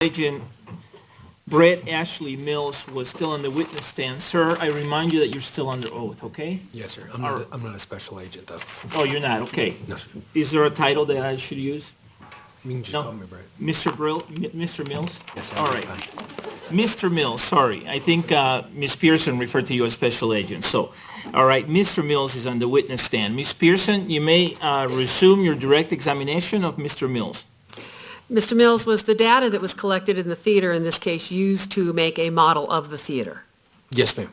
Agent Brett Ashley Mills was still on the witness stand. Sir, I remind you that you're still under oath, okay? Yes, sir. I'm not a special agent, though. Oh, you're not, okay. No, sir. Is there a title that I should use? You can just No. call me Brett. Mr. Mills? Yes, sir. All right. Mr. Mills, sorry. I think Ms. Pearson referred to you as special agent. So, all right, Mr. Mills is on the witness stand. Ms. Pearson, you may resume your direct examination of Mr. Mills. Mr. Mills, was the data that was collected in the theater, in this case, used to make a model of the theater? Yes, ma'am.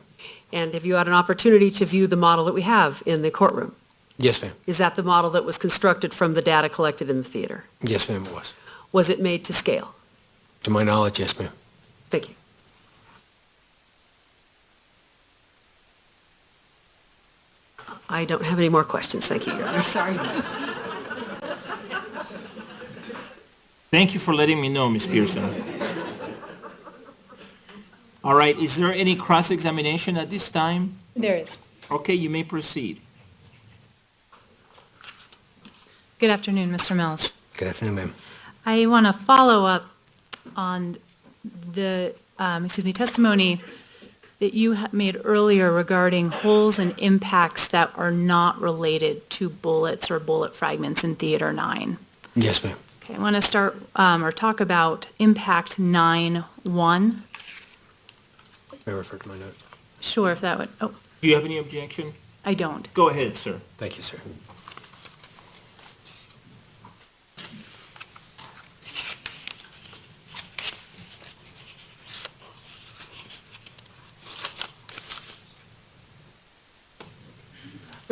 And have you had an opportunity to view the model that we have in the courtroom? Yes, ma'am. Is that the model that was constructed from the data collected in the theater? Yes, ma'am, it was. Was it made to scale? To my knowledge, yes, ma'am. Thank you. I don't have any more questions, thank you, Your Honor. Sorry. Thank you for letting me know, Ms. Pearson. All right, is there any cross-examination at this time? There is. Okay, you may proceed. Good afternoon, Mr. Mills. Good afternoon, ma'am. I want to follow up on the, testimony that you made earlier regarding holes and impacts that are not related to bullets or bullet fragments in Theater 9. Yes, ma'am. Okay, I want to start or talk about impact 9-1. May I refer to my note? Sure, if that would, oh, Do you have any objection? I don't. Go ahead, sir. Thank you, sir.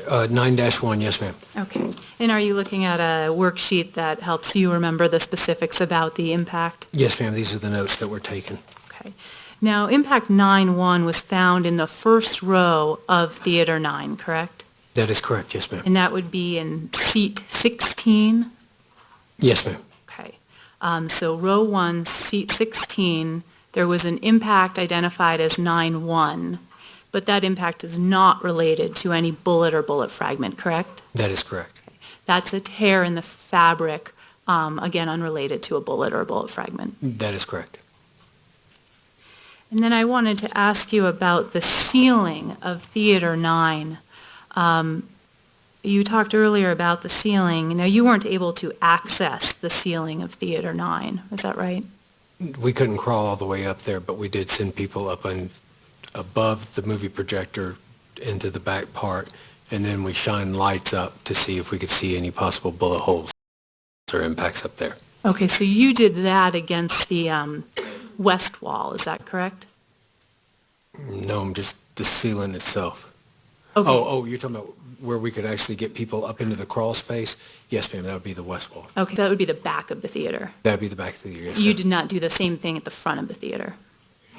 Uh, 9-1, yes, ma'am. Okay. And are you looking at a worksheet that helps you remember the specifics about the impact? Yes, ma'am. These are the notes that were taken. Okay. Now, impact 9-1 was found in the first row of Theater 9, correct? That is correct, yes, ma'am. And that would be in seat 16? Yes, ma'am. Okay. So row 1, seat 16, there was an impact identified as 9-1, but that impact is not related to any bullet or bullet fragment, correct? That is correct. That's a tear in the fabric, again, unrelated to a bullet or a bullet fragment. That is correct. And then I wanted to ask you about the ceiling of Theater 9. You talked earlier about the ceiling. Now, you weren't able to access the ceiling of Theater 9, is that right? We couldn't crawl all the way up there, but we did send people up above the movie projector into the back part, and then we shined lights up to see if we could see any possible bullet holes or impacts up there. Okay, so you did that against the west wall, is that correct? No, just the ceiling itself. Okay. Oh, you're talking about where we could actually get people up into the crawl space? Yes, ma'am, that would be the west wall. Okay, that would be the back of the theater. That would be the back of the theater, yes, You ma'am. did not do the same thing at the front of the theater.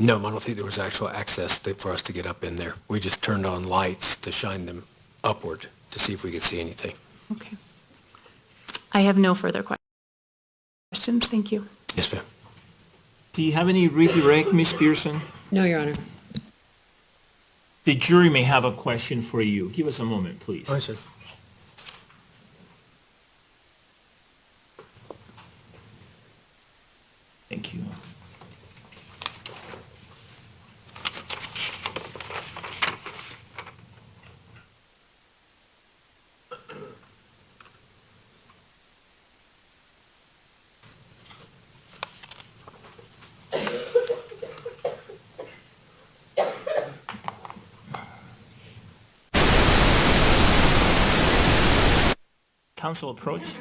No, I don't think there was actual access for us to get up in there. We just turned on lights to shine them upward to see if we could see anything. Okay. I have no further questions. Thank you. Yes, ma'am. Do you have any redirect, Ms. Pearson? No, Your Honor. The jury may have a question for you. Give us a moment, please. All right, sir. Thank you. Counsel approach.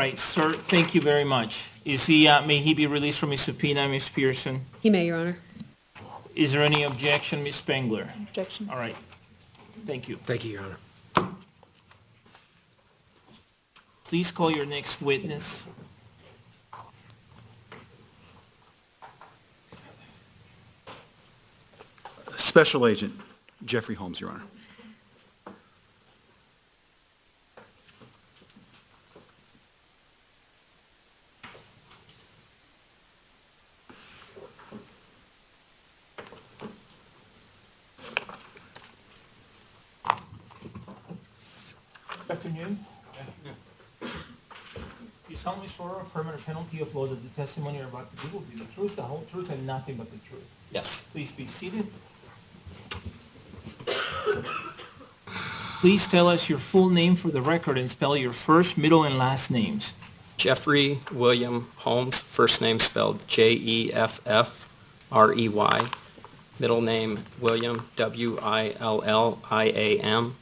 right, sir, thank you very much. May he be released from his subpoena, Ms. Pearson? He may, Your Honor. Is there any objection, Ms. Spengler? Objection. All right, thank you. Thank you, Your Honor. Please call your next witness. Special Agent Jeffrey Holmes, Your Honor. Good afternoon. You solemnly swear or affirm under penalty of law that the testimony you're about to give will be the truth, the whole truth, and nothing but the truth. Yes. Please be seated. Please tell us your full name for the record and spell your first, middle, and last names. Jeffrey William Holmes, first name spelled Jeffrey. Middle name William, William.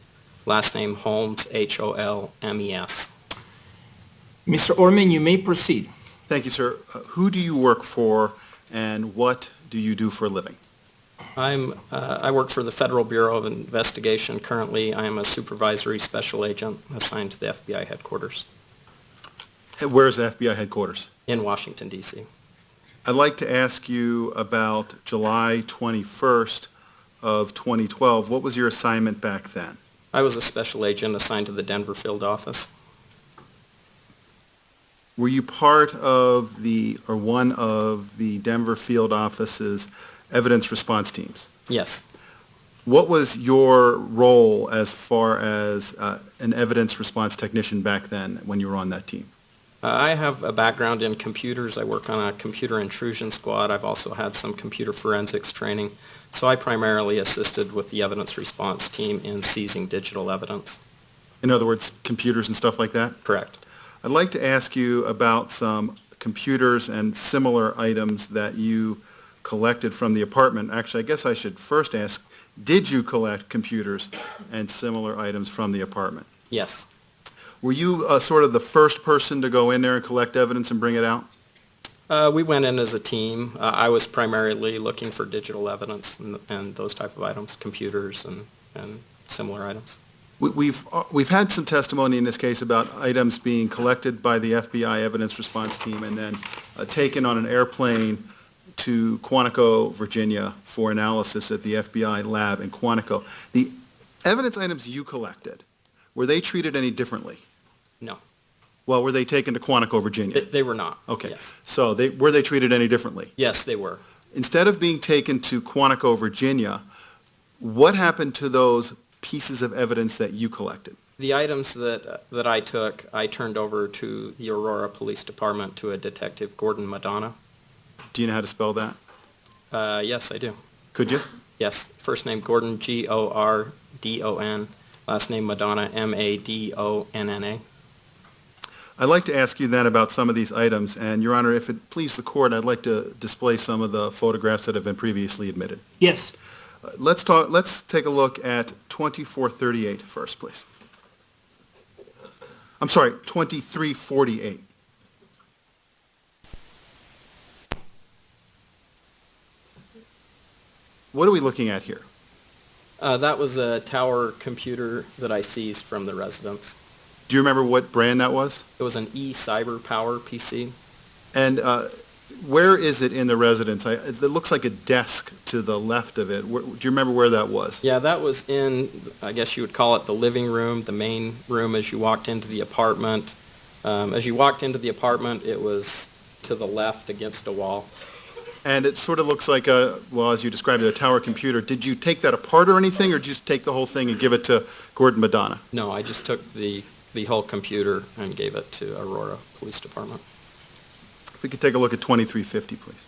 Last name Holmes, Holmes. Mr. Orman, you may proceed. Thank you, sir. Who do you work for, and what do you do for a living? I work for the Federal Bureau of Investigation. Currently, I am a supervisory special agent assigned to the FBI headquarters Where is the FBI headquarters? in Washington, D.C. I'd like to ask you about July 21st of 2012. What was your assignment back then? I was a special agent assigned to the Denver field office. Were you part of one of the Denver field office's evidence response teams? Yes. What was your role as far as an evidence response technician back then when you were on that team? I have a background in computers. I work on a computer intrusion squad. I've also had some computer forensics training. So I primarily assisted with the evidence response team in seizing digital evidence. In other words, computers and stuff like that? Correct. I'd like to ask you about some computers and similar items that you collected from the apartment. Actually, I guess I should first ask, did you collect computers and similar items from the apartment? Yes. Were you sort of the first person to go in there and collect evidence and bring it out? We went in as a team. I was primarily looking for digital evidence and those type of items, computers and similar items. We've had some testimony in this case about items being collected by the FBI evidence response team and then taken on an airplane to Quantico, Virginia for analysis at the FBI lab in Quantico. The evidence items you collected, were they treated any differently? No. Well, were they taken to Quantico, Virginia? They were not. Okay. Yes. So were they treated any differently? Yes, they were. Instead of being taken to Quantico, Virginia, what happened to those pieces of evidence that you collected? The items that I took, I turned over to the Aurora Police Department to a detective, Gordon Madonna. Do you know how to spell that? Yes, I do. Could you? Yes. First name Gordon, Gordon. Last name Madonna, Madonna. I'd like to ask you then about some of these items, and Your Honor, if it please the court, I'd like to display some of the photographs that have been previously admitted. Yes. Let's take a look at 2438 first, please. I'm sorry, 2348. What are we looking at here? That was a tower computer that I seized from the residence. Do you remember what brand that was? It was an eCyberPower PC. And where is it in the residence? It looks like a desk to the left of it. Do you remember where that was? Yeah, that was in, I guess you would call it the living room, the main room as you walked into the apartment. As you walked into the apartment, it was to the left against a wall. And it sort of looks like as you described it, a tower computer. Did you take that apart or anything, or did you just take the whole thing and give it to Gordon Madonna? No, I just took the whole computer and gave it to Aurora Police Department. If we could take a look at 2350, please.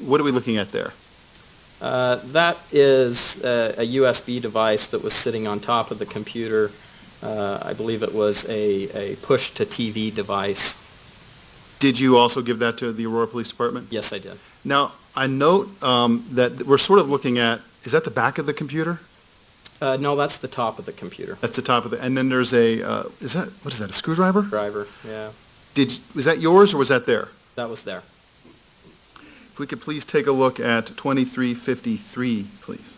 What are we looking at there? That is a USB device that was sitting on top of the computer. I believe it was a push-to-TV device. Did you also give that to the Aurora Police Department? Yes, I did. Now, I note that we're sort of looking at, is that the back of the computer? No, that's the top of the computer. That's the top of the, and then there's a, what is that, a screwdriver? Driver, yeah, Was that yours or was that there? that was there. If we could please take a look at 2353, please.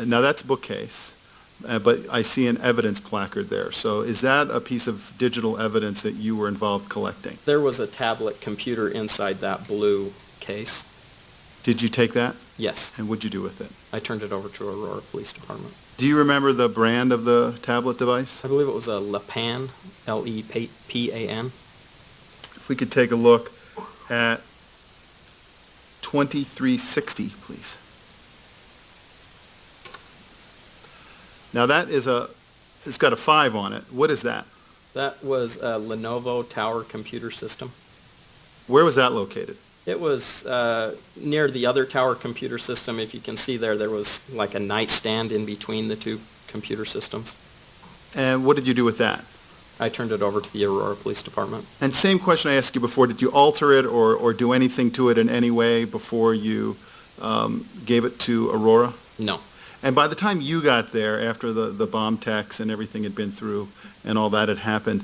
Now, that's a bookcase, but I see an evidence placard there. So is that a piece of digital evidence that you were involved collecting? There was a tablet computer inside that blue case. Did you take that? Yes, And what'd you do with it? I turned it over to Aurora Police Department. Do you remember the brand of the tablet device? I believe it was a LePan, L-E-P-A-N. If we could take a look at 2360, please. Now that is it's got a 5 on it. What is that? That was a Lenovo Tower computer system. Where was that located? It was near the other tower computer system. If you can see there, there was like a nightstand in between the two computer systems. And what did you do with that? I turned it over to the Aurora Police Department. And same question I asked you before, did you alter it or do anything to it in any way before you gave it to Aurora? No. And by the time you got there, after the bomb techs and everything had been through and all that had happened,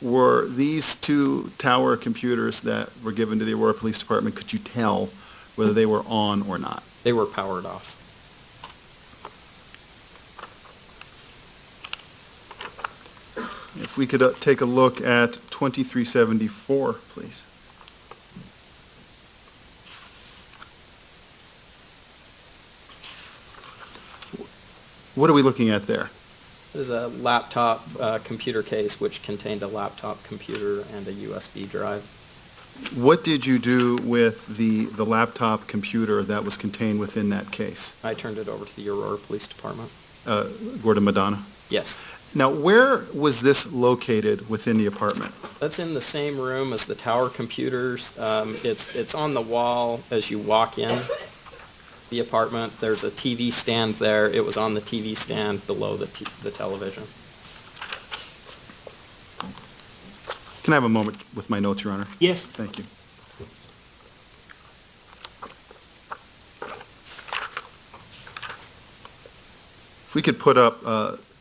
were these two tower computers that were given to the Aurora Police Department, could you tell whether they were on or not? They were powered off. If we could take a look at 2374, please. What are we looking at there? There's a laptop computer case which contained a laptop computer and a USB drive. What did you do with the laptop computer that was contained within that case? I turned it over to the Aurora Police Department. Gordon Madonna? Yes. Now, where was this located within the apartment? That's in the same room as the tower computers. It's on the wall as you walk in the apartment. There's a TV stand there. It was on the TV stand below the television. Can I have a moment with my notes, Your Honor? Yes. Thank you. If we could put up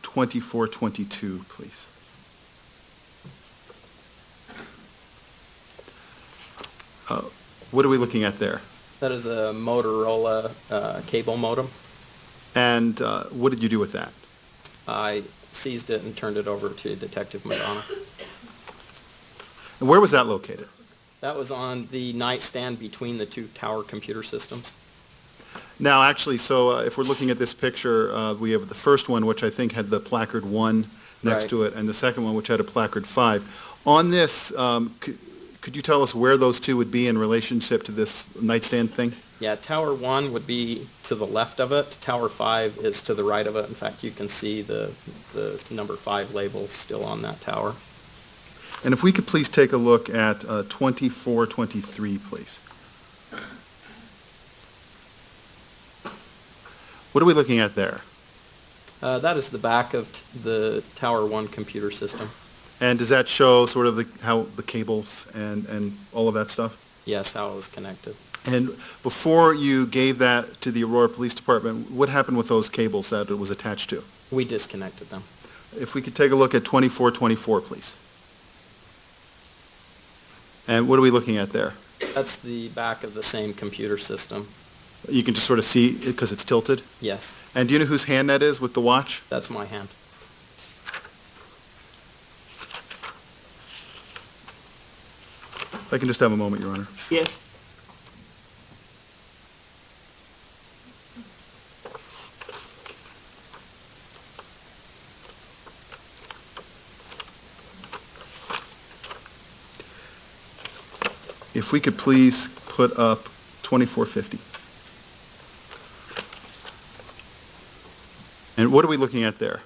2422, please. What are we looking at there? That is a Motorola cable modem. And what did you do with that? I seized it and turned it over to Detective Madonna. And where was that located? That was on the nightstand between the two tower computer systems. Now, actually, so if we're looking at this picture, we have the first one, which I think had the placard 1 next Right. to it, and the second one, which had a placard 5. On this, could you tell us where those two would be in relationship to this nightstand thing? Yeah, Tower 1 would be to the left of it. Tower 5 is to the right of it. In fact, you can see the number 5 label still on that tower. And if we could please take a look at 2423, please. What are we looking at there? That is the back of the Tower 1 computer system. And does that show sort of how the cables and all of that stuff? Yes, how it was connected. And before you gave that to the Aurora Police Department, what happened with those cables that it was attached to? We disconnected them. If we could take a look at 2424, please. And what are we looking at there? That's the back of the same computer system. You can just sort of see it because it's tilted. Yes, And do you know whose hand that is with the watch? that's my hand. If I can just have a moment, Your Honor. Yes. If we could please put up 2450. And what are we looking at there?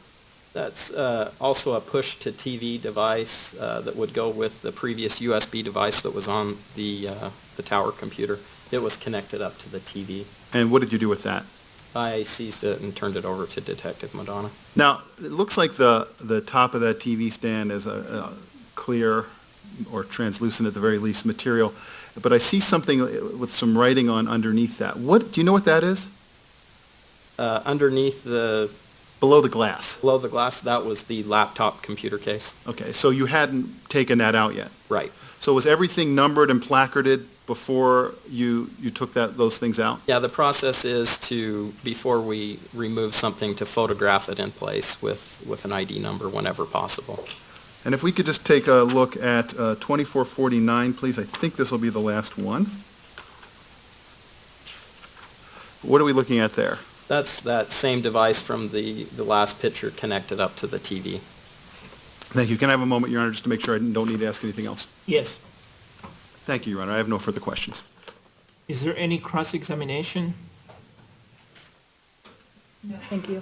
That's also a push-to-TV device that would go with the previous USB device that was on the tower computer. It was connected up to the TV. And what did you do with that? I seized it and turned it over to Detective Madonna. Now, it looks like the top of that TV stand is a clear or translucent at the very least, material. But I see something with some writing on underneath that. What, do you know what that is? Underneath Below the glass. below the glass, that was the laptop computer case. Okay, so you hadn't taken that out yet? Right. So was everything numbered and placarded before you took those things out? Yeah, the process is to, before we remove something, to photograph it in place with an ID number whenever possible. And if we could just take a look at 2449, please. I think this will be the last one. What are we looking at there? That's that same device from the last picture connected up to the TV. Thank you. Can I have a moment, Your Honor, just to make sure I don't need to ask anything else? Yes. Thank you, Your Honor. I have no further questions. Is there any cross-examination? No, thank you.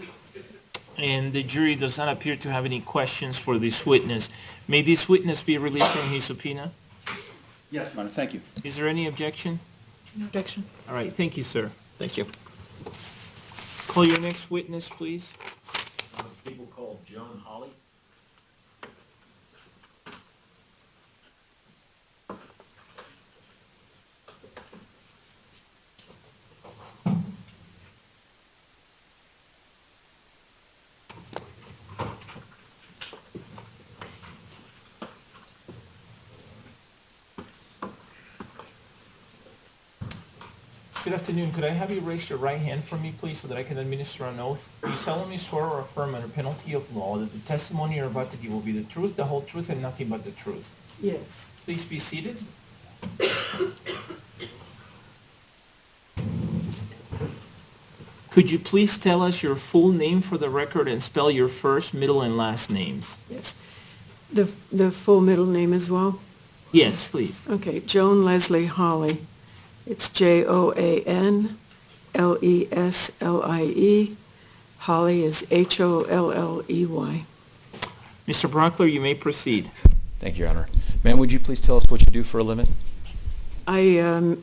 And the jury does not appear to have any questions for this witness. May this witness be released from his subpoena? Yes, Your Honor. Thank you. Is there any objection? No objection. All right, thank you, sir. Thank you. Call your next witness, please. People called Joan Holly. Good afternoon. Could I have you raise your right hand for me, please, so that I can administer an oath? Do you solemnly swear or affirm under penalty of law that the testimony you're about to give will be the truth, the whole truth, and nothing but the truth? Yes. Please be seated. Could you please tell us your full name for the record and spell your first, middle, and last names? Yes. The full middle name as well? Yes, please. Okay, Joan Leslie Holly. It's Joanleslie. Holly is Holley. Mr. Brockler, you may proceed. Thank you, Your Honor. Ma'am, would you please tell us what you do for a living? I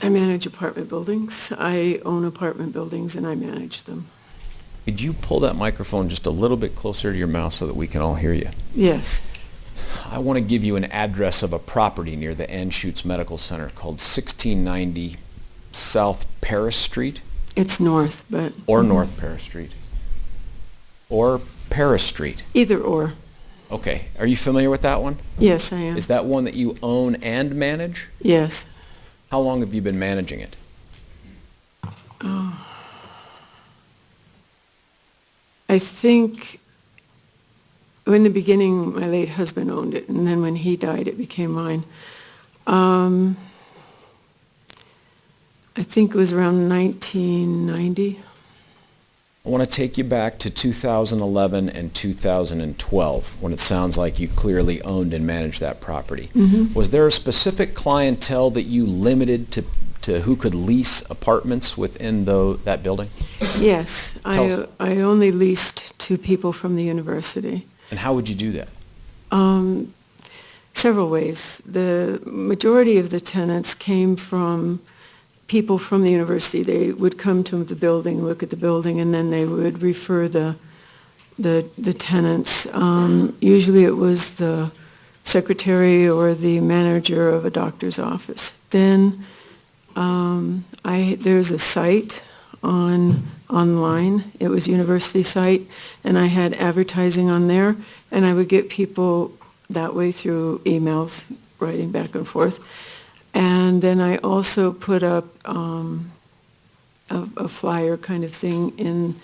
manage apartment buildings. I own apartment buildings and I manage them. Could you pull that microphone just a little bit closer to your mouth so that we can all hear you? Yes. I want to give you an address of a property near the Anschutz Medical Center called 1690 South Paris Street. It's north, but... Or North Paris Street. Or Paris Street. Either or. Okay. Are you familiar with that one? Yes, I am. Is that one that you own and manage? Yes. How long have you been managing it? Oh. I think in the beginning, my late husband owned it, and then when he died, it became mine. I think it was around 1990. I want to take you back to 2011 and 2012, when it sounds like you clearly owned and managed that property. Mm-hmm. Was there a specific clientele that you limited to who could lease apartments within that building? Yes, Tell us. I only leased to people from the university. And how would you do that? Several ways. The majority of the tenants came from people from the university. They would come to the building, look at the building, and then they would refer the tenants. Usually it was the secretary or the manager of a doctor's office. Then there's a site online. It was a university site, and I had advertising on there, and I would get people that way through emails, writing back and forth. And then I also put up a flyer kind of thing in,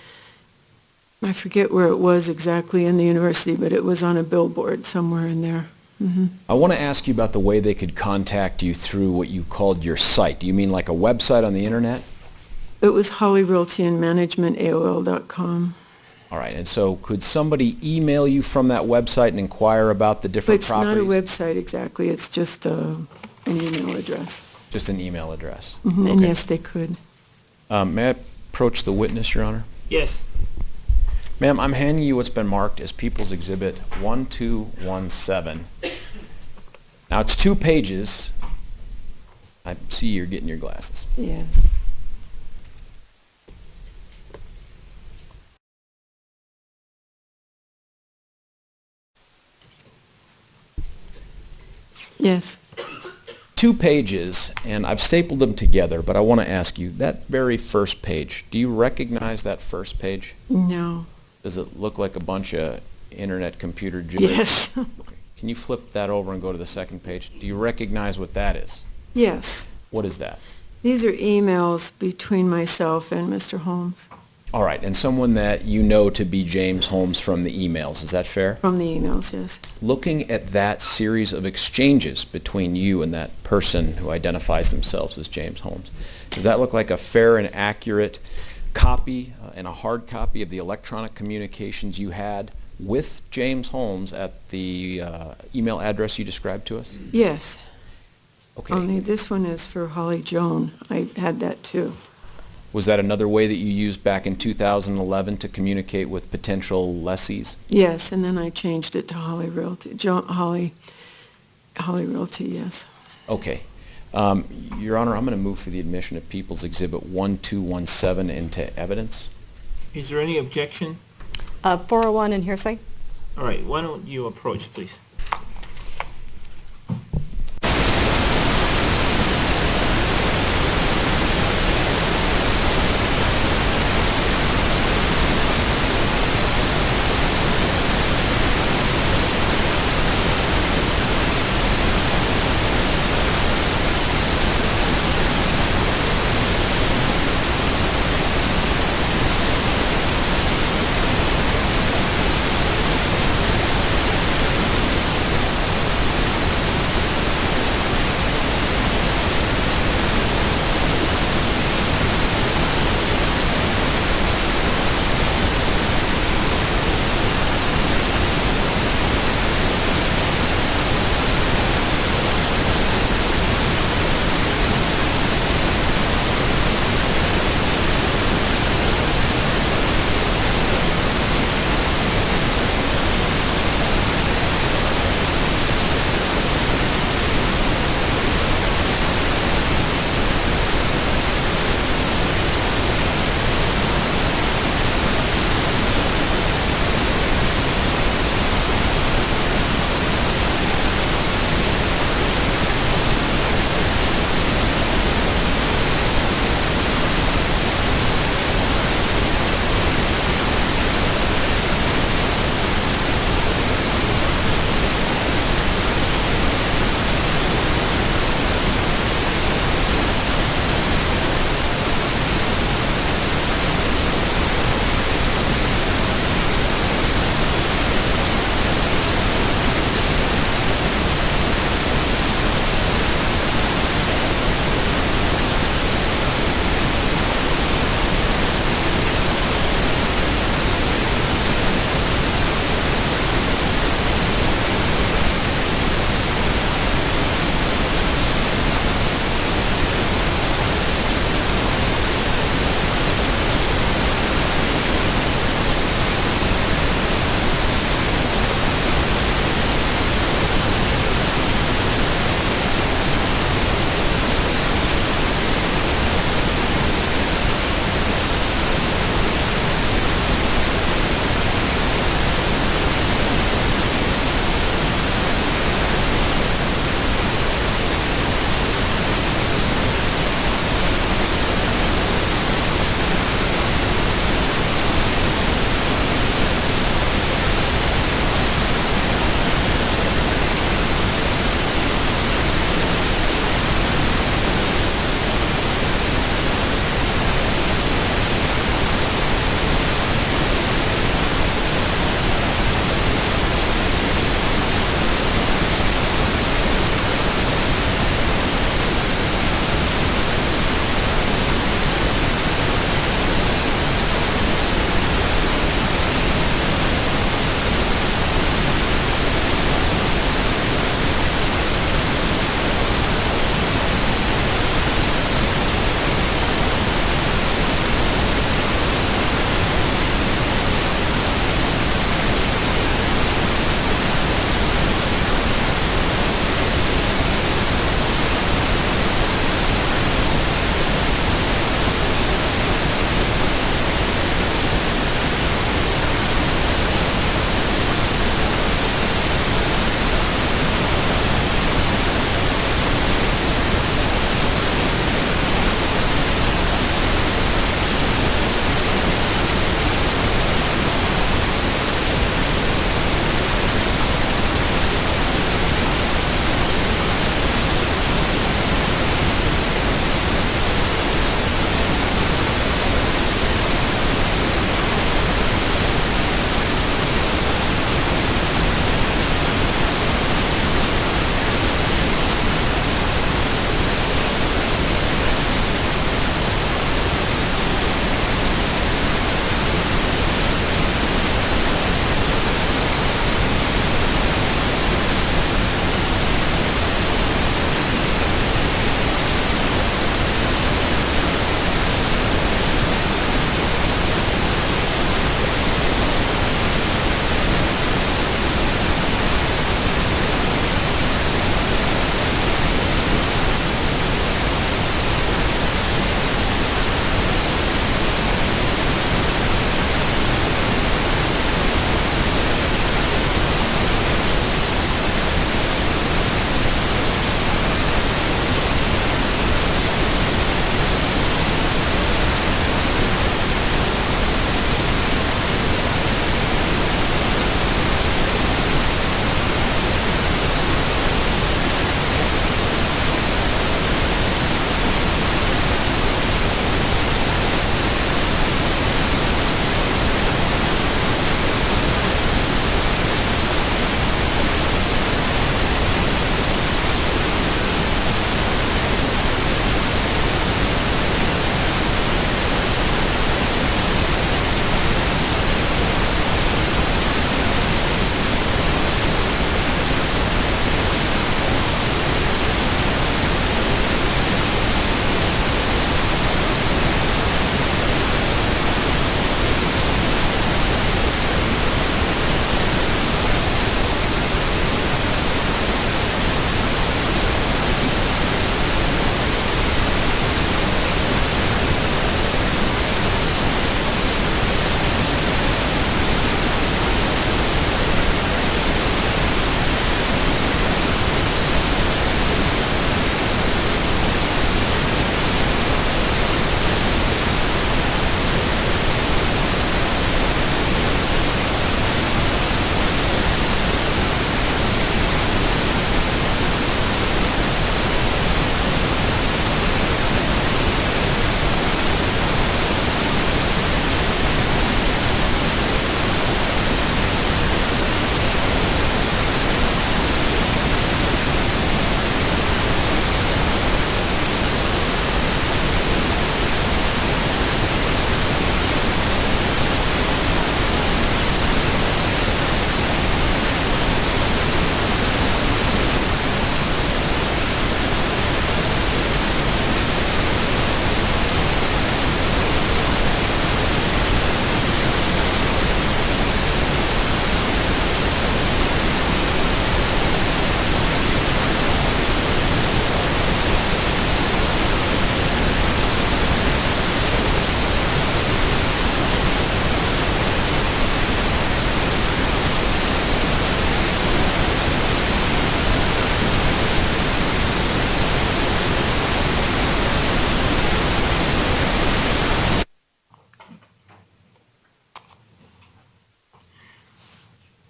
I forget where it was exactly in the university, but it was on a billboard somewhere in there. Mm-hmm. I want to ask you about the way they could contact you through what you called your site. Do you mean like a website on the internet? It was Holly Realty and Management, AOL.com. All right, and so could somebody email you from that website and inquire about the But different it's properties? not a website exactly, it's just an email address. Just an email address. Mhm, And Okay. yes, they could. May I approach the witness, Your Honor? Yes. Ma'am, I'm handing you what's been marked as People's Exhibit 1217. Now, it's 2 pages. I see you're getting your glasses. Yes. Yes. 2 pages, and I've stapled them together, but I want to ask you, that very first page, do you recognize that first page? No. Does it look like a bunch of internet computer gibberish? Yes. Can you flip that over and go to the second page? Do you recognize what that is? Yes. What is that? These are emails between myself and Mr. Holmes, All right, and someone that you know to be James Holmes from the emails, is that fair? from the emails, yes. Looking at that series of exchanges between you and that person who identifies themselves as James Holmes, does that look like a fair and accurate copy and a hard copy of the electronic communications you had with James Holmes at the email address you described to us? Yes. Okay. Only this one is for Holly Joan. I had that too. Was that another way that you used back in 2011 to communicate with potential lessees? Yes, and then I changed it to Holly Realty, Holly Realty, yes. Okay. Your Honor, I'm going to move for the admission of People's Exhibit 1217 into evidence. Is there any objection? 401 and hearsay? All right, why don't you approach, please?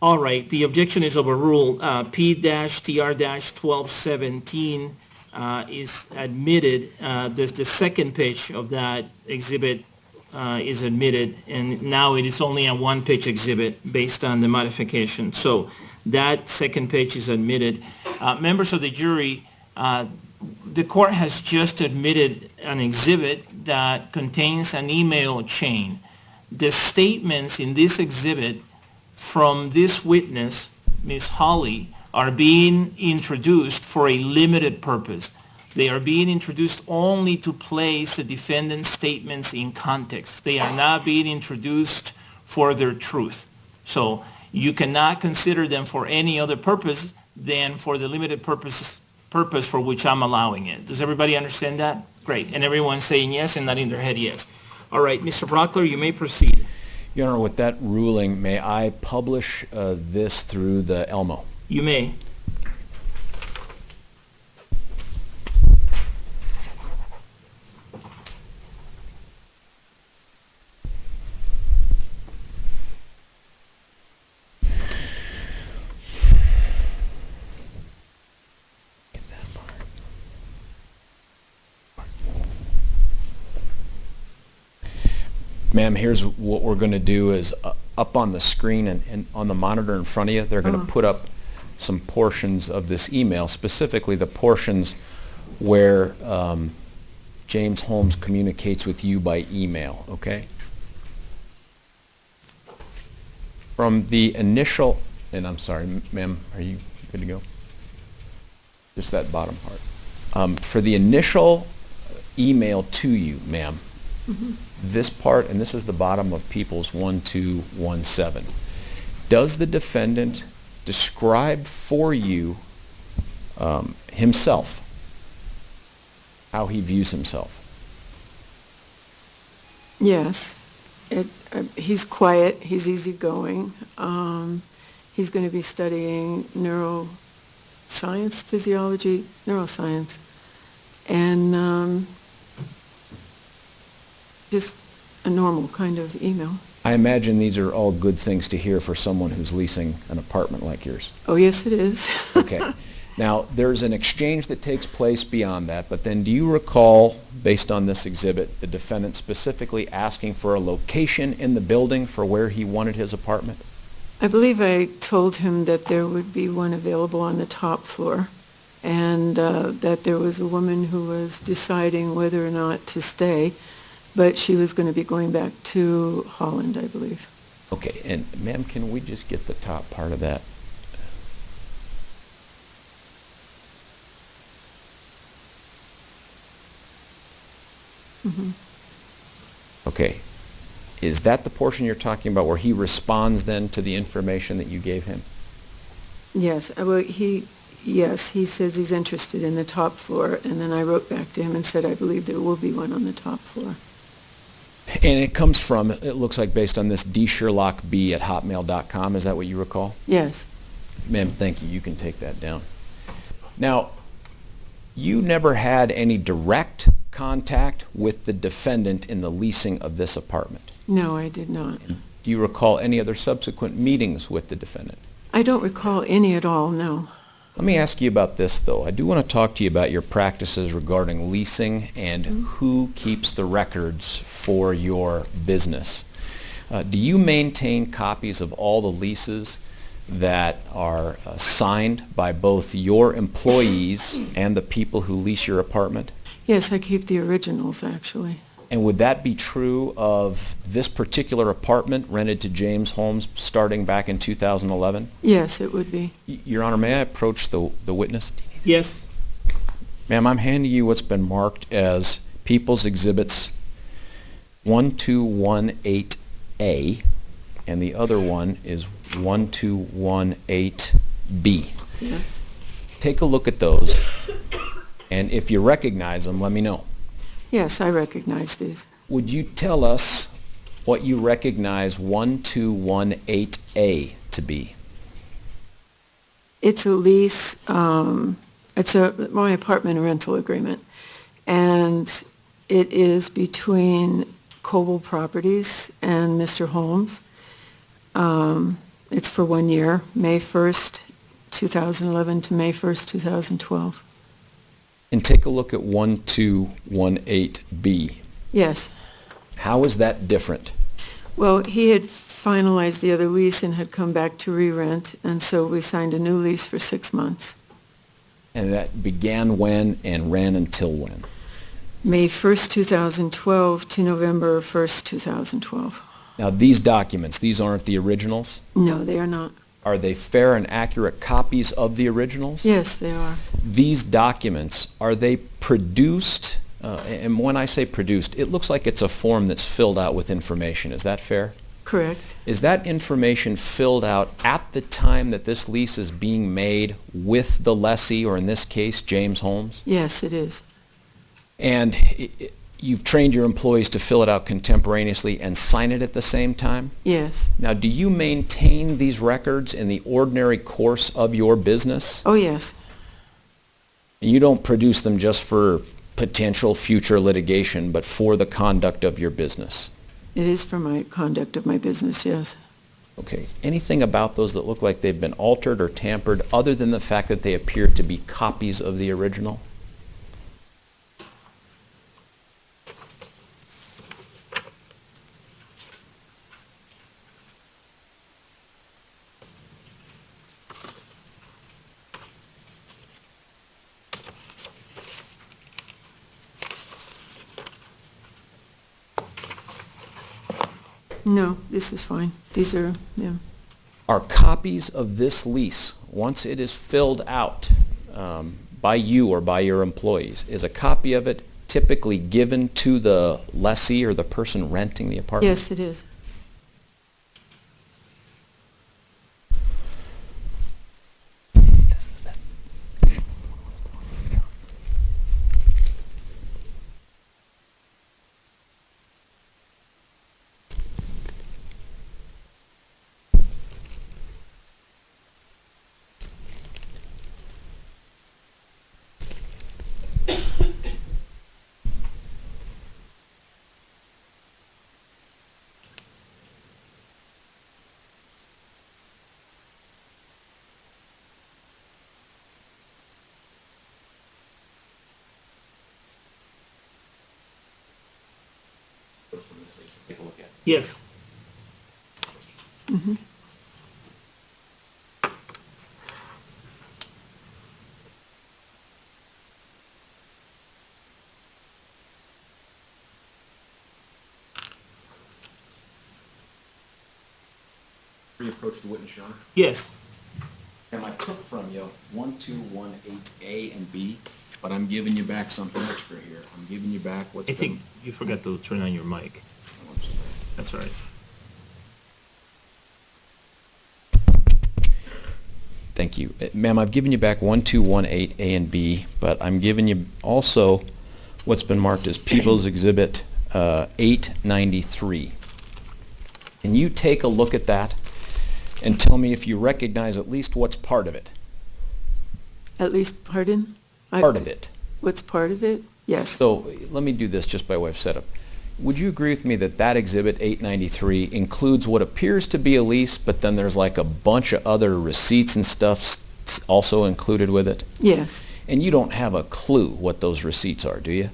All right, the objection is overruled. P-TR-1217 is admitted. The second page of that exhibit is admitted, and now it is only a one-page exhibit based on the modification. So that second page is admitted. Members of the jury, the court has just admitted an exhibit that contains an email chain. The statements in this exhibit from this witness, Ms. Holly, are being introduced for a limited purpose. They are being introduced only to place the defendant's statements in context. They are not being introduced for their truth. So you cannot consider them for any other purpose than for the limited purpose for which I'm allowing it. Does everybody understand that? Great. And everyone's saying yes and nodding their head yes. All right, Mr. Brockler, you may proceed. Your Honor, with that ruling, may I publish this through the Elmo? You may. Ma'am, here's what we're going to do is up on the screen and on the monitor in front of you, they're going to put up some portions of this email, specifically the portions where James Holmes communicates with you by email, okay? From the initial, and I'm sorry, ma'am, are you good to go? Just that bottom part. For the initial email to you, ma'am, this part, and this is the bottom of People's 1217. Does the defendant describe for you himself, how he views himself? Yes. He's quiet, he's easygoing. He's going to be studying neuroscience, physiology, neuroscience. And just a normal kind of email. I imagine these are all good things to hear for someone who's leasing an apartment like yours. Oh, yes, it is. Okay. Now, there's an exchange that takes place beyond that, but then do you recall, based on this exhibit, the defendant specifically asking for a location in the building for where he wanted his apartment? I believe I told him that there would be one available on the top floor, and that there was a woman who was deciding whether or not to stay, but she was going to be going back to Holland, I believe. Okay, and ma'am, can we just get the top part of that? Okay. Is that the portion you're talking about where he responds then to the information that you gave him? Yes, well, yes, he says he's interested in the top floor, and then I wrote back to him and said I believe there will be one on the top floor. And it comes from, it looks like based on this dsherlockb@hotmail.com. Is that what you recall? Yes. Ma'am, thank you. You can take that down. Now, you never had any direct contact with the defendant in the leasing of this apartment? No, I did not. Do you recall any other subsequent meetings with the defendant? I don't recall any at all, no. Let me ask you about this, though. I do want to talk to you about your practices regarding leasing and who keeps the records for your business. Do you maintain copies of all the leases that are signed by both your employees and the people who lease your apartment? Yes, I keep the originals, actually. And would that be true of this particular apartment rented to James Holmes starting back in 2011? Yes, it would be. Your Honor, may I approach the witness? Yes. Ma'am, I'm handing you what's been marked as People's Exhibits 1218A, and the other one is 1218B. Yes. Take a look at those, and if you recognize them, let me know. Yes, I recognize these. Would you tell us what you recognize 1218A to be? It's a lease, it's my apartment rental agreement, and it is between Campbell Properties and Mr. Holmes. It's for 1 year, May 1st, 2011 to May 1st, 2012. And take a look at 1218B. Yes. How is that different? Well, he had finalized the other lease and had come back to re-rent, and so we signed a new lease for 6 months. And that began when and ran until when? May 1st, 2012 to November 1st, 2012. Now, these documents, these aren't the originals? No, they are not. Are they fair and accurate copies of the originals? Yes, they are. These documents, are they produced? And when I say produced, it looks like it's a form that's filled out with information. Is that fair? Correct. Is that information filled out at the time that this lease is being made with the lessee, or in this case, James Holmes? Yes, it is. And you've trained your employees to fill it out contemporaneously and sign it at the same time? Yes. Now, do you maintain these records in the ordinary course of your business? Oh, yes. You don't produce them just for potential future litigation, but for the conduct of your business? It is for my conduct of my business, yes. Okay. Anything about those that look like they've been altered or tampered other than the fact that they appear to be copies of the original? No, this is fine. These are, yeah. Are copies of this lease, once it is filled out by you or by your employees, is a copy of it typically given to the lessee or the person renting the apartment? Yes, it is. Yes. Mm-hmm. Re-approach the witness, Your Honor. Yes. And I took from you 1218A and B, but I'm giving you back something extra here. I'm giving you back what's I been... think you forgot to turn on your mic. That's all right. Thank you. Ma'am, I've given you back 1218A and B, but I'm giving you also what's been marked as People's Exhibit 893. Can you take a look at that and tell me if you recognize at least what's part of it? At least, pardon? Part of it. What's part of it? Yes. So let me do this just by way of setup. Would you agree with me that that Exhibit 893 includes what appears to be a lease, but then there's like a bunch of other receipts and stuff also included with it? Yes. And you don't have a clue what those receipts are, do you?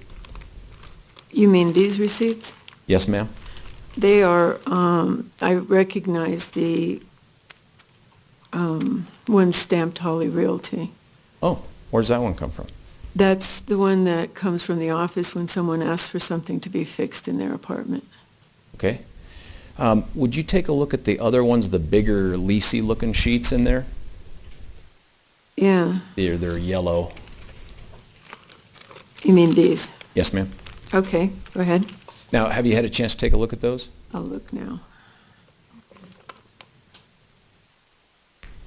You mean these receipts? Yes, ma'am? They are, I recognize the one stamped Holly Realty. Oh, where's that one come from? That's the one that comes from the office when someone asks for something to be fixed in their apartment. Okay. Would you take a look at the other ones, the bigger leasey looking sheets in there? Yeah. They're yellow. You mean these? Yes, ma'am. Okay, go ahead. Now, have you had a chance to take a look at those? I'll look now.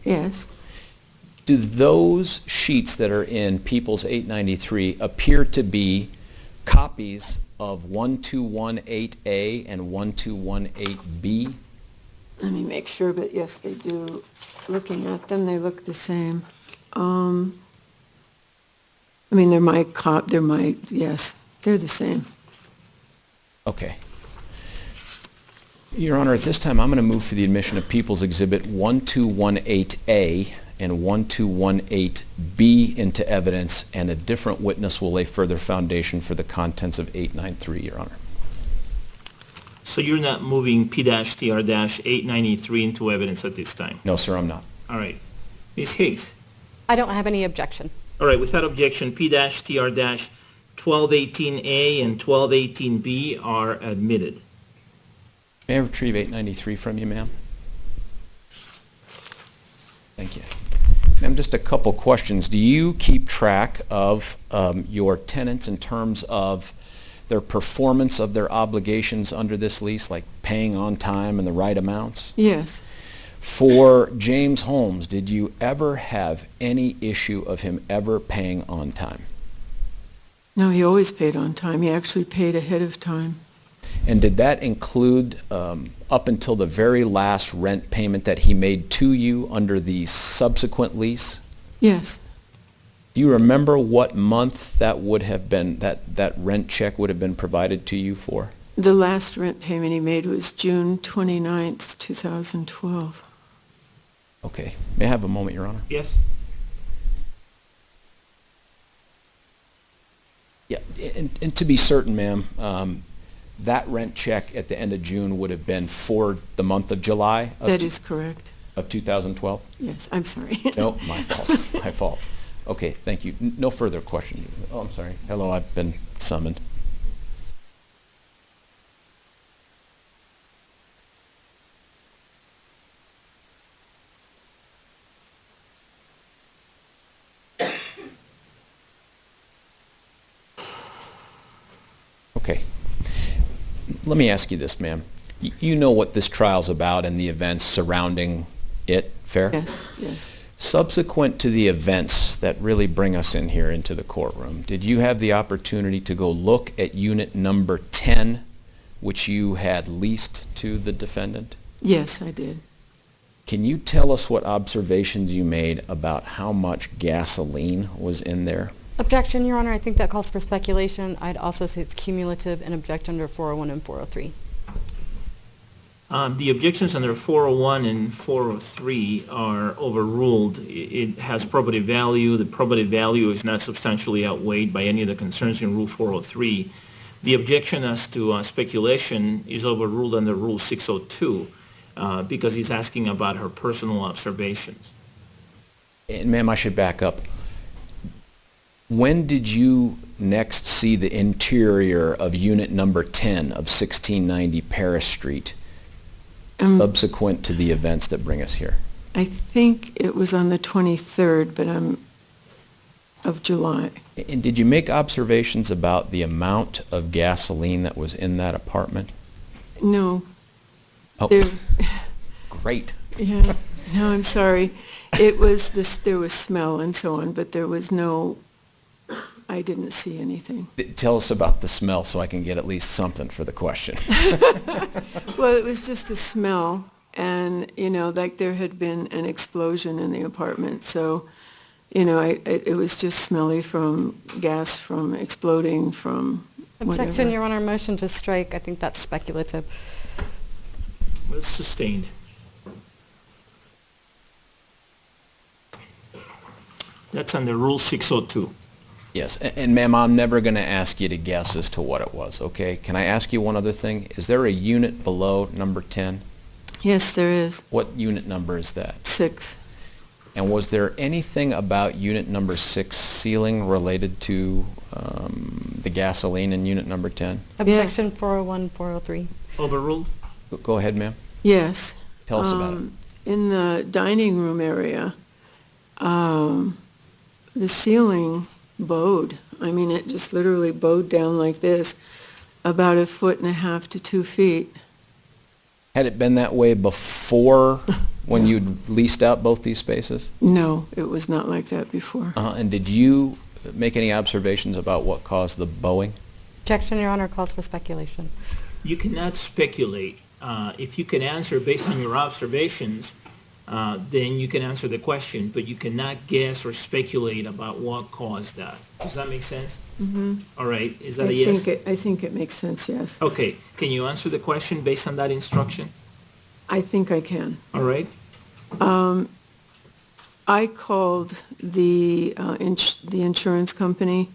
Yes. Do those sheets that are in People's 893 appear to be copies of 1218A and 1218B? Let me make sure, but yes, they do. Looking at them, they look the same. I mean, yes, they're the same. Okay. Your Honor, at this time, I'm going to move for the admission of People's Exhibit 1218A and 1218B into evidence, and a different witness will lay further foundation for the contents of 893, Your Honor. So you're not moving P-TR-893 into evidence at this time? No, sir, I'm not. All right. Ms. Higgs? I don't have any objection. All right, without objection, P-TR-1218A and 1218B are admitted. May I retrieve 893 from you, ma'am? Thank you. Ma'am, just a couple questions. Do you keep track of your tenants in terms of their performance of their obligations under this lease, like paying on time and the right amounts? Yes. For James Holmes, did you ever have any issue of him ever paying on time? No, he always paid on time. He actually paid ahead of time. And did that include up until the very last rent payment that he made to you under the subsequent lease? Yes. Do you remember what month that would have been, that rent check would have been provided to you for? The last rent payment he made was June 29th, 2012. Okay. May I have a moment, Your Honor? Yes? Yeah, and to be certain, ma'am, that rent check at the end of June would have been for the month of July? That is correct. Of 2012? Yes, I'm sorry. No, my fault, my fault. Okay, thank you. No further questions. Oh, I'm sorry. Hello, I've been summoned. Okay. Let me ask you this, ma'am. You know what this trial's about and the events surrounding it, fair? Yes, yes. Subsequent to the events that really bring us in here into the courtroom, did you have the opportunity to go look at unit number 10, which you had leased to the defendant? Yes, I did. Can you tell us what observations you made about how much gasoline was in there? Objection, Your Honor. I think that calls for speculation. I'd also say it's cumulative and object under 401 and 403. The objections under 401 and 403 are overruled. It has probative value. The probative value is not substantially outweighed by any of the concerns in Rule 403. The objection as to speculation is overruled under Rule 602 because he's asking about her personal observations. And ma'am, I should back up. When did you next see the interior of unit number 10 of 1690 Paris Street, subsequent to the events that bring us here? I think it was on the 23rd, but of July. And did you make observations about the amount of gasoline that was in that apartment? No. Oh, There, great. yeah, no, I'm sorry. It was this, there was smell and so on, but there was no, I didn't see anything. Tell us about the smell so I can get at least something for the question. Well, it was just a smell, and, you know, like there had been an explosion in the apartment, so, you know, it was just smelly from gas, from exploding, from whatever. Objection, Your Honor. Motion to strike. I think that's speculative. Well, it's sustained. That's under Rule 602. Yes, and ma'am, I'm never going to ask you to guess as to what it was, okay? Can I ask you one other thing? Is there a unit below number 10? Yes, there is. What unit number is that? 6. And was there anything about unit number 6 ceiling related to the gasoline in unit number 10? Objection, 401, 403. Overruled? Go ahead, ma'am. Yes. Tell us about it. In the dining room area, the ceiling bowed. I mean, it just literally bowed down like this, about 1.5 to 2 feet. Had it been that way before when you'd leased out both these spaces? No, it was not like that before. And did you make any observations about what caused the bowing? Objection, Your Honor. Calls for speculation. You cannot speculate. If you can answer based on your observations, then you can answer the question, but you cannot guess or speculate about what caused that. Does that make sense? Mhm. All right, is that a yes? I think it makes sense, yes. Okay, can you answer the question based on that instruction? I think I can. All right, I called the insurance company,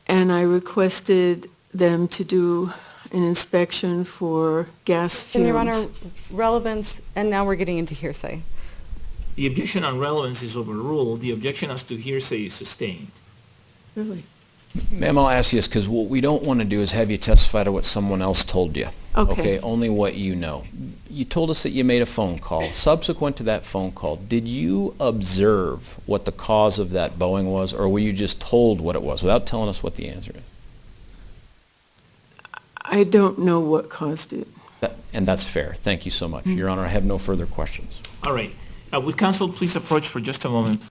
and I requested them to do an inspection for gas fumes. And Your Honor, relevance, and now we're getting into hearsay. the objection on relevance is overruled, the objection as to hearsay is sustained. Really? Ma'am, I'll ask you this, because what we don't want to do is have you testify to what someone else told you. Okay. Only what you know. You told us that you made a phone call. Subsequent to that phone call, did you observe what the cause of that Boeing was, or were you just told what it was without telling us what the answer is? I don't know what caused it. And that's fair. Thank you so much. Your Honor, I have no further questions. All right, would counsel please approach for just a moment?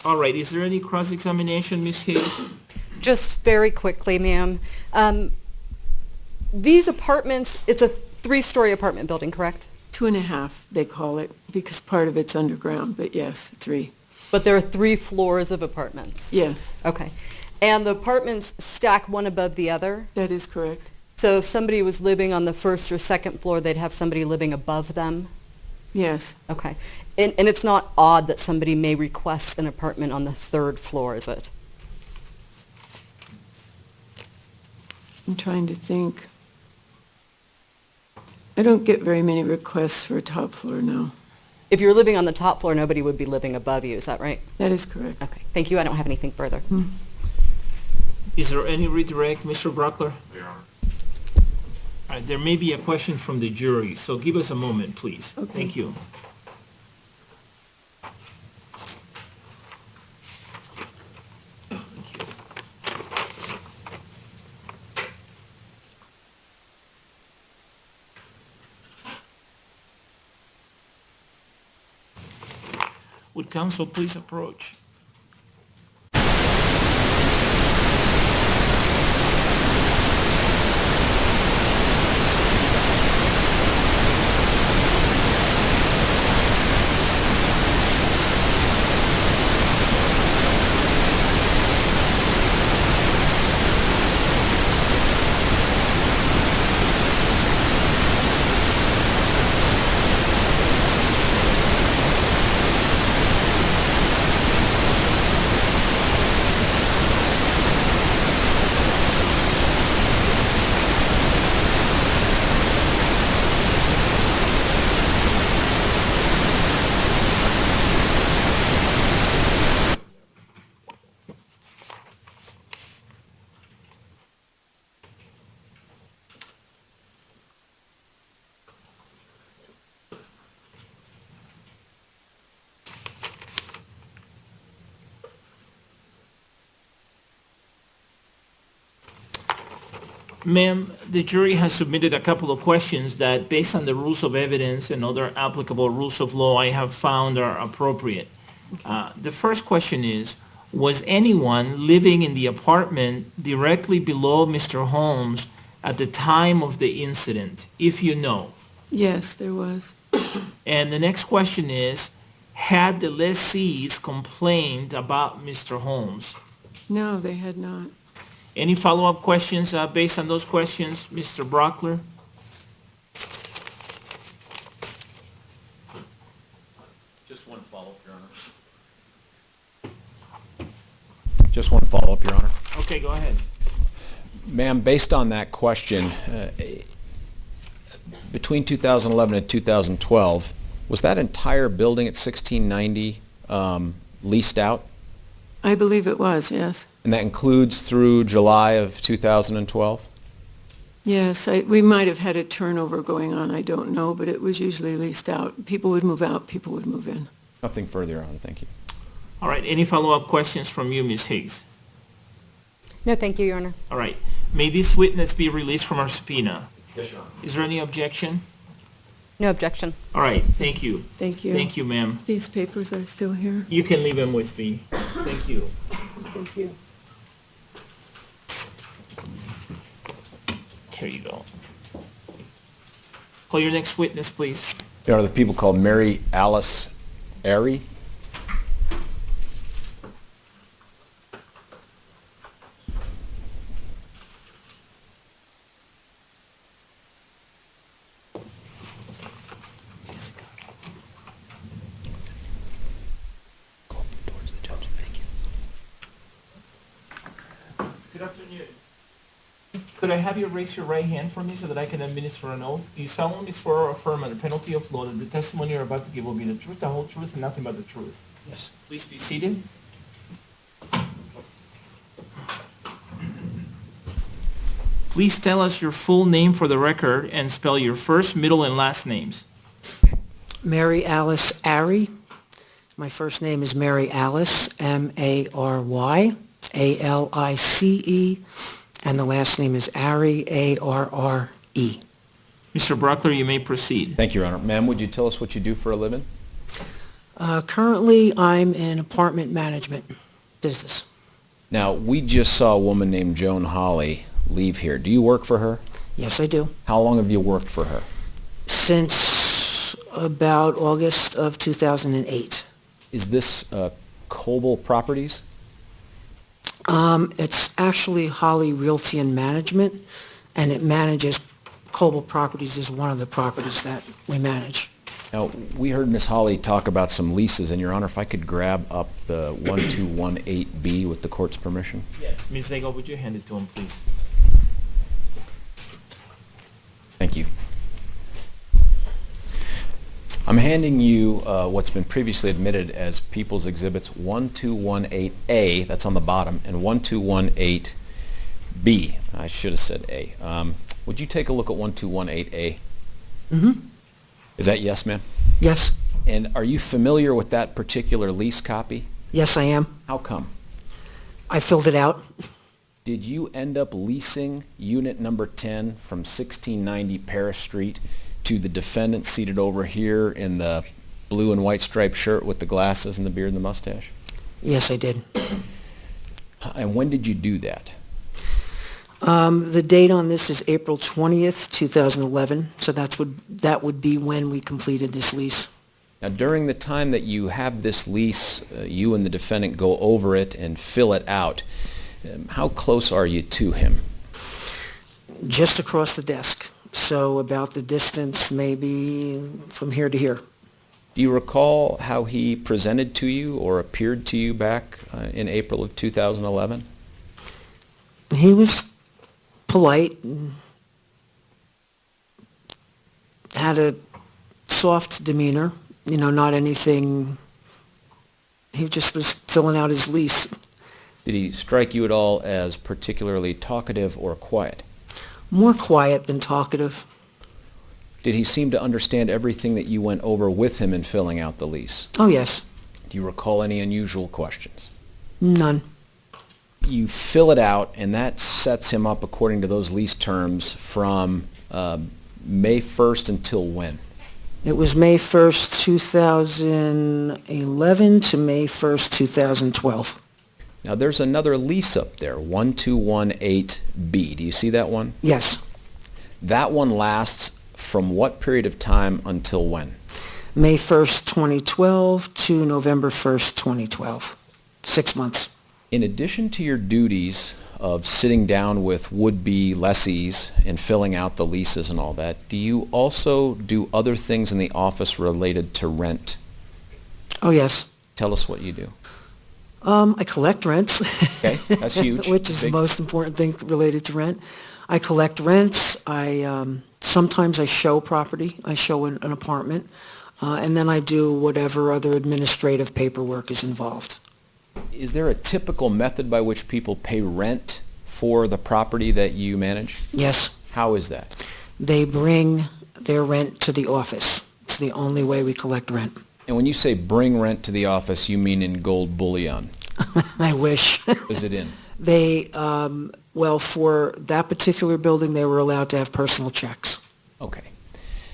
All right, is there any cross-examination, Ms. Hayes? Just very quickly, ma'am. These apartments, it's a 3-story apartment building, correct? 2.5, they call it, because part of it's underground, but yes, 3. But there are 3 floors of apartments? Yes, Okay. And the apartments stack one above the other? that is correct. So if somebody was living on the 1st or 2nd floor, they'd have somebody living above them? Yes. Okay. And it's not odd that somebody may request an apartment on the 3rd floor, is it? I'm trying to think. I don't get very many requests for a top floor now. If you're living on the top floor, nobody would be living above you, is that right? That is correct. Okay. Thank you. I don't have anything further. Is there any redirect, Mr. Brockler? There may be a question from the jury, so give us a moment, please. Okay. Thank you. Would counsel please approach? Ma'am, the jury has submitted a couple of questions that, based on the rules of evidence and other applicable rules of law, I have found are appropriate. The first question is, was anyone living in the apartment directly below Mr. Holmes at the time of the incident, if you know? Yes, there was. And the next question is, had the lessees complained about Mr. Holmes? No, they had not. Any follow-up questions based on those questions, Mr. Brockler? Just one follow-up, Your Honor. Just one follow-up, Your Honor. Okay, go ahead. Ma'am, based on that question, between 2011 and 2012, was that entire building at 1690 leased out? I believe it was, yes. And that includes through July of 2012? Yes, we might have had a turnover going on, I don't know, but it was usually leased out. People would move out, people would move in. Nothing further, Your Honor. Thank you. All right, any follow-up questions from you, Ms. Higgs? No, thank you, Your Honor. All right, may this witness be released from our subpoena? Yes, Your Honor. Is there any objection? No objection. All right, thank you. Thank you. Thank you, ma'am. These papers are still here. You can leave them with me. Thank you. Thank you. Here you go. Call your next witness, please. There are the people called Mary Alice Airy. Good afternoon. Could I have you raise your right hand for me so that I can administer an oath? Do you solemnly swear or affirm under penalty of law that the testimony you're about to give will be the truth, the whole truth, and nothing but the truth? Yes. Please be seated. Please tell us your full name for the record and spell your first, middle, and last names. Mary Alice Ary. My first name is Mary Alice, Mary, Alice, and the last name is Ary, Arre. Mr. Brockler, you may proceed. Thank you, Your Honor. Ma'am, would you tell us what you do for a living? Currently, I'm in apartment management business. Now, we just saw a woman named Joan Hawley leave here. Do you work for her? Yes, I do. How long have you worked for her? Since about August of 2008. Is this Campbell Properties? It's actually Holly Realty and Management, and it manages, Campbell Properties is one of the properties that we manage. Now, we heard Ms. Hawley talk about some leases, and Your Honor, if I could grab up the 1218B with the court's permission? Yes. Ms. Zego, would you hand it to him, please? Thank you. I'm handing you what's been previously admitted as People's Exhibits 1218A, that's on the bottom, and 1218B. I should have said A. Would you take a look at 1218A? Mm-hmm. Is that yes, ma'am? Yes. And are you familiar with that particular lease copy? Yes, I am. How come? I filled it out. Did you end up leasing unit number 10 from 1690 Paris Street to the defendant seated over here in the blue and white striped shirt with the glasses and the beard and the mustache? Yes, I did. And when did you do that? The date on this is April 20th, 2011, so that would be when we completed this lease. Now, during the time that you have this lease, you and the defendant go over it and fill it out. How close are you to him? Just across the desk, so about the distance maybe from here to here. Do you recall how he presented to you or appeared to you back in April of 2011? He was polite and had a soft demeanor, not anything. He just was filling out his lease. Did he strike you at all as particularly talkative or quiet? More quiet than talkative. Did he seem to understand everything that you went over with him in filling out the lease? Oh, yes. Do you recall any unusual questions? None. you fill it out, and that sets him up according to those lease terms from May 1st until when? It was May 1st, 2011 to May 1st, 2012. Now, there's another lease up there, 1218B. Do you see that one? Yes, That one lasts from what period of time until when? May 1st, 2012 to November 1st, 2012. 6 months. In addition to your duties of sitting down with would-be lessees and filling out the leases and all that, do you also do other things in the office related to rent? Oh, yes. Tell us what you do. I collect rents. Okay, that's huge. Which is the Big. most important thing related to rent. I collect rents. Sometimes I show property. I show an apartment. And then I do whatever other administrative paperwork is involved. Is there a typical method by which people pay rent for the property that you manage? Yes, How is that? they bring their rent to the office. It's the only way we collect rent. And when you say bring rent to the office, you mean in gold bullion. I wish. Is it in? They, well, for that particular building, they were allowed to have personal checks. Okay.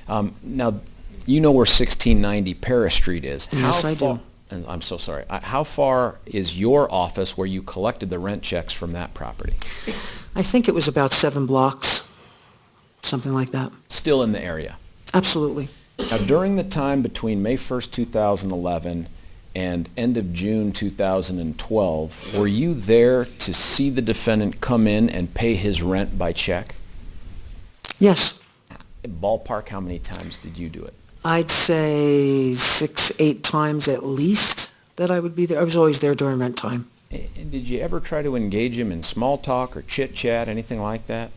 Now, you know where 1690 Paris Street is. Yes, I do. And I'm so sorry. How far is your office where you collected the rent checks from that property? I think it was about 7 blocks, something like that. Still in the area. Absolutely. Now, during the time between May 1st, 2011 and end of June 2012, were you there to see the defendant come in and pay his rent by check? Yes, Ballpark, how many times did you do it? I'd say 6, 8 times at least that I would be there. I was always there during rent time. And did you ever try to engage him in small talk or chit-chat, anything like that?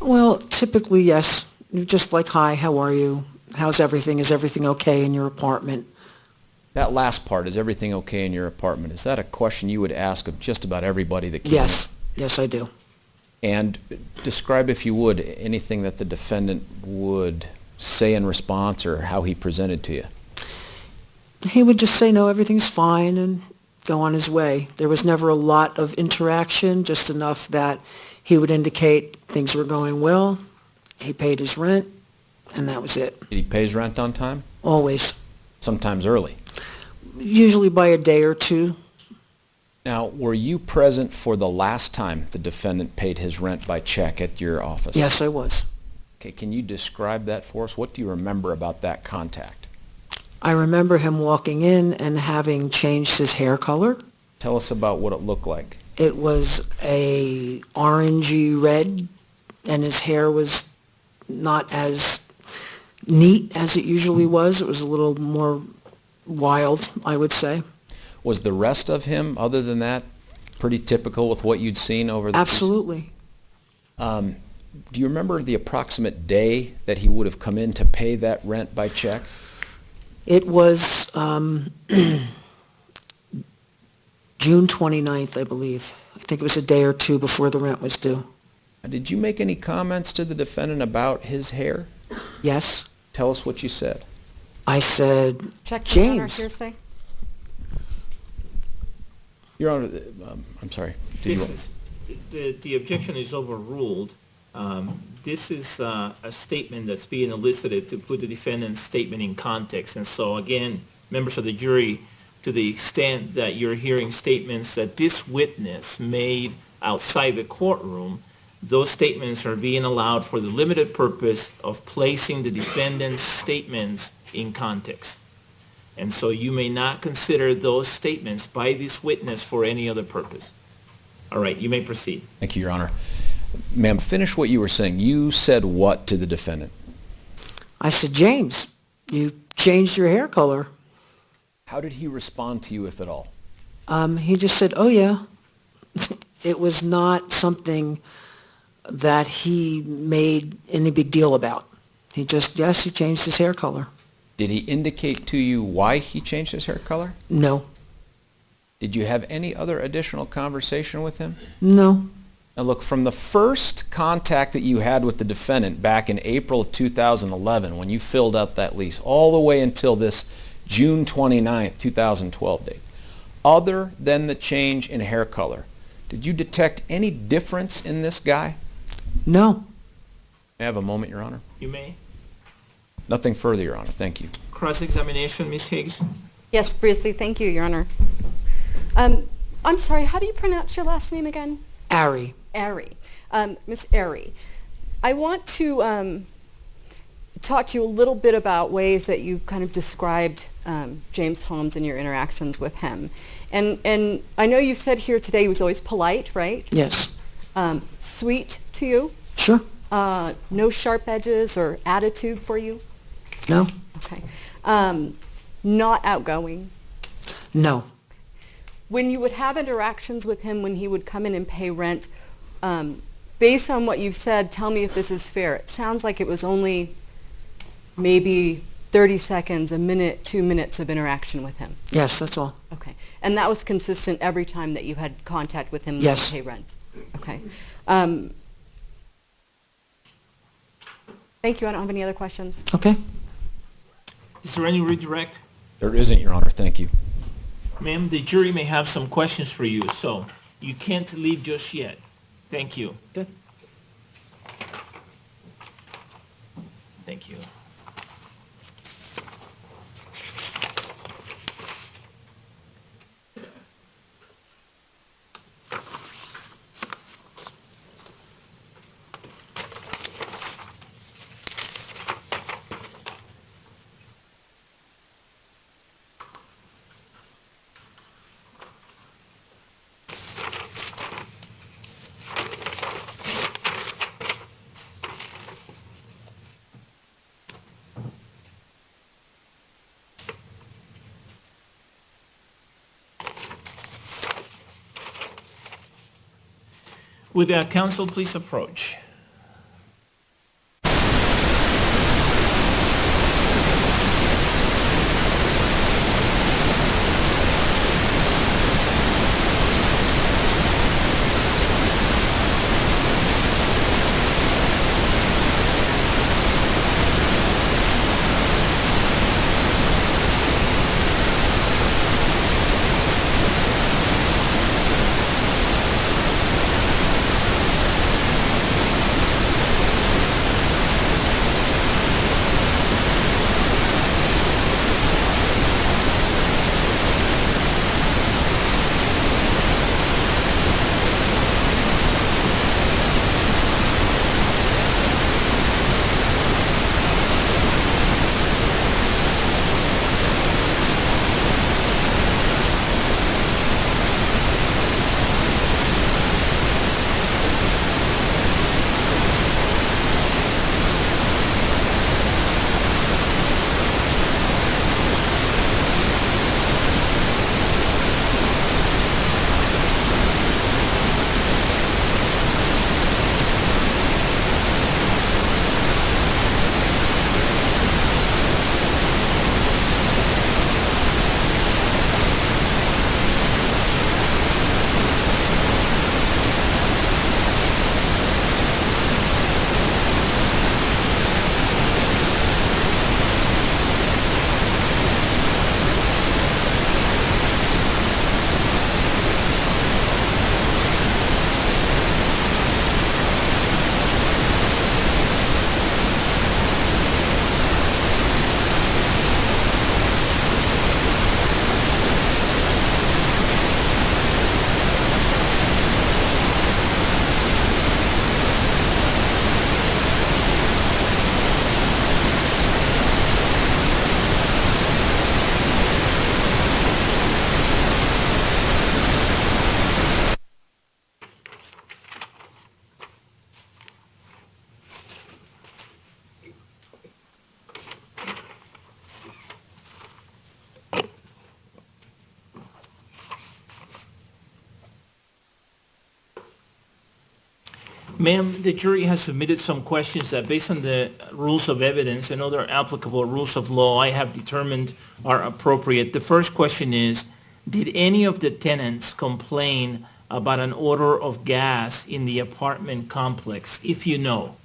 Well, typically, yes. Just like, hi, how are you? How's everything? Is everything okay in your apartment? That last part, is everything okay in your apartment? Is that a question you would ask of just about everybody that came in? Yes, I do. And describe, if you would, anything that the defendant would say in response or how he presented to you. He would just say, no, everything's fine, and go on his way. There was never a lot of interaction, just enough that he would indicate things were going well. He paid his rent, and that was it. Did he pay his rent on time? Always. Sometimes early. Usually by a day or two. Now, were you present for the last time the defendant paid his rent by check at your office? Yes, I was. Okay, can you describe that for us? What do you remember about that contact? I remember him walking in and having changed his hair color. Tell us about what it looked like. It was a orangey red, and his hair was not as neat as it usually was. It was a little more wild, I would say. Was the rest of him, other than that, pretty typical with what you'd seen over the... Absolutely. Do you remember the approximate day that he would have come in to pay that rent by check? It was June 29th, I believe. I think it was a day or two before the rent was due. Did you make any comments to the defendant about his hair? Yes. Tell us what you said. I said, Check James. hearsay. Your Honor, I'm sorry. Did you- The objection is overruled. This is a statement that's being elicited to put the defendant's statement in context. And so again, members of the jury, to the extent that you're hearing statements that this witness made outside the courtroom, those statements are being allowed for the limited purpose of placing the defendant's statements in context. And so you may not consider those statements by this witness for any other purpose. All right, you may proceed. Thank you, Your Honor. Ma'am, finish what you were saying. You said what to the defendant? I said, James, you changed your hair color. How did he respond to you, if at all? He just said, oh, yeah. It was not something that he made any big deal about. He just, yes, he changed his hair color. Did he indicate to you why he changed his hair color? No. Did you have any other additional conversation with him? No. Now look, from the first contact that you had with the defendant back in April of 2011 when you filled out that lease, all the way until this June 29th, 2012 date, other than the change in hair color, Did you detect any difference in this guy? No. May I have a moment, Your Honor? You may. Nothing further, Your Honor. Thank you. Cross-examination, Ms. Higgs? Yes, briefly, thank you, Your Honor. I'm sorry, how do you pronounce your last name again? Ari. Ari. Miss Ari, I want to talk to you a little bit about ways that you've kind of described James Holmes and your interactions with him. And I know you said here today he was always polite, right? Yes. Sweet to you? Sure. No sharp edges or attitude for you? No. Okay. Not outgoing? No. When you would have interactions with him when he would come in and pay rent, based on what you've said, tell me if this is fair. It sounds like it was only maybe 30 seconds, a minute, 2 minutes of interaction with him. Yes, that's all. Okay. And that was consistent every time that you had contact with him Yes. to pay rent? Okay. Thank you. I don't have any other questions. Okay. Is there any redirect? There isn't, Your Honor. Thank you. Ma'am, the jury may have some questions for you, so you can't leave just yet. Thank you. Good. Thank you. Would counsel please approach? Ma'am, the jury has submitted some questions that, based on the rules of evidence and other applicable rules of law, I have determined are appropriate. The first question is, did any of the tenants complain about an odor of gas in the apartment complex, if you know?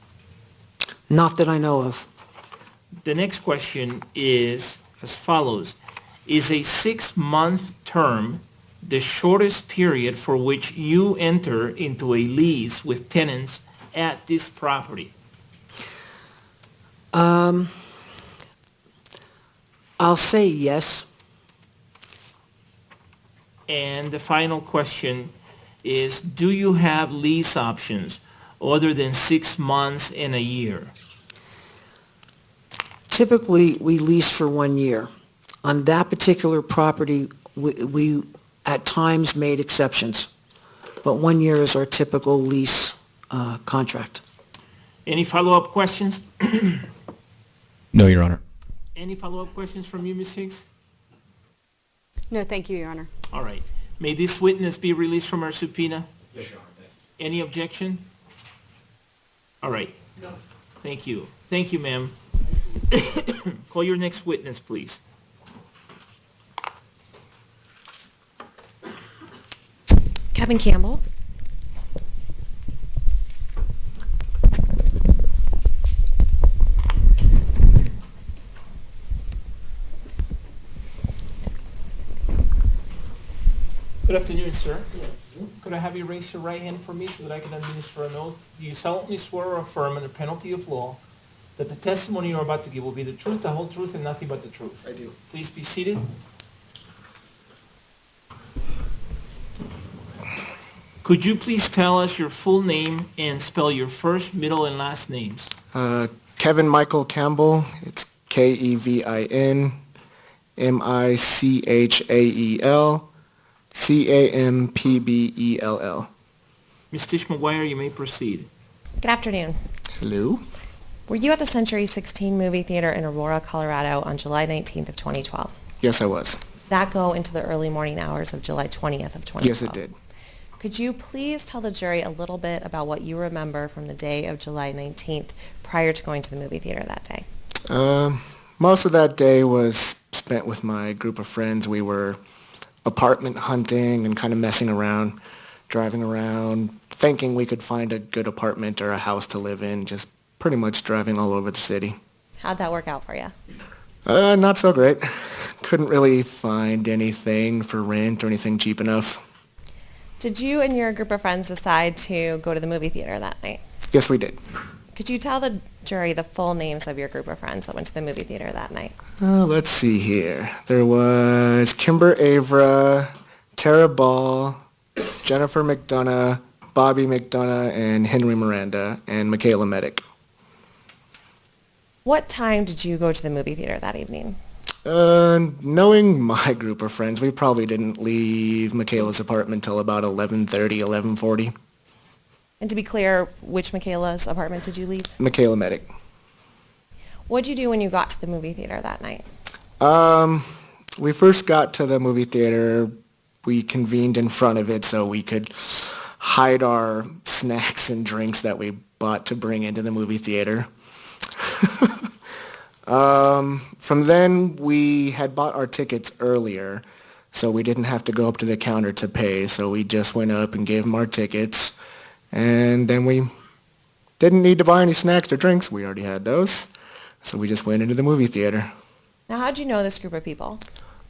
Not that I know of. The next question is as follows. Is a 6-month term the shortest period for which you enter into a lease with tenants at this property? I'll say yes. And the final question is, do you have lease options other than 6 months and a year? Typically, we lease for 1 year. On that particular property, we at times made exceptions, but 1 year is our typical lease contract. Any follow-up questions? No, Your Honor. Any follow-up questions from you, Ms. Higgs? No, thank you, Your Honor. All right. May this witness be released from our subpoena? Yes, Your Honor, thank you. Any objection? All right. No. Thank you. Thank you, ma'am. Call your next witness, please. Kevin Campbell. Good afternoon, sir. Could I have you raise your right hand for me so that I can administer an oath? Do you solemnly swear or affirm under penalty of law that the testimony you're about to give will be the truth, the whole truth, and nothing but the truth? I do. Please be seated. Could you please tell us your full name and spell your first, middle, and last names? Kevin Michael Campbell. It's Kevin Michael Campbell. Ms. Tish McGuire, you may proceed. Good afternoon. Hello. Were you at the Century 16 movie theater in Aurora, Colorado on July 19th of 2012? Yes, I was. Did that go into the early morning hours of July 20th of 2012? Yes, it did. Could you please tell the jury a little bit about what you remember from the day of July 19th prior to going to the movie theater that day? Most of that day was spent with my group of friends. We were apartment hunting and kind of messing around, driving around, thinking we could find a good apartment or a house to live in, just pretty much driving all over the city. How'd that work out for you? Not so great. Couldn't really find anything for rent or anything cheap enough. Did you and your group of friends decide to go to the movie theater that night? Yes, we did. Could you tell the jury the full names of your group of friends that went to the movie theater that night? Let's see here. There was Kimber, Avra, Tera, Bahl, Jennifer McDonough, Bobby McDonough, and Henry Miranda, and Michaela Medic. What time did you go to the movie theater that evening? Knowing my group of friends, we probably didn't leave Michaela's apartment till about 11:30, 11:40. And to be clear, which Michaela's apartment did you leave? Michaela Medic. What did you do when you got to the movie theater that night? We first got to the movie theater. We convened in front of it so we could hide our snacks and drinks that we bought to bring into the movie theater. From then, we had bought our tickets earlier, so we didn't have to go up to the counter to pay. So we just went up and gave them our tickets, and then we didn't need to buy any snacks or drinks. We already had those, so we just went into the movie theater. Now, how'd you know this group of people?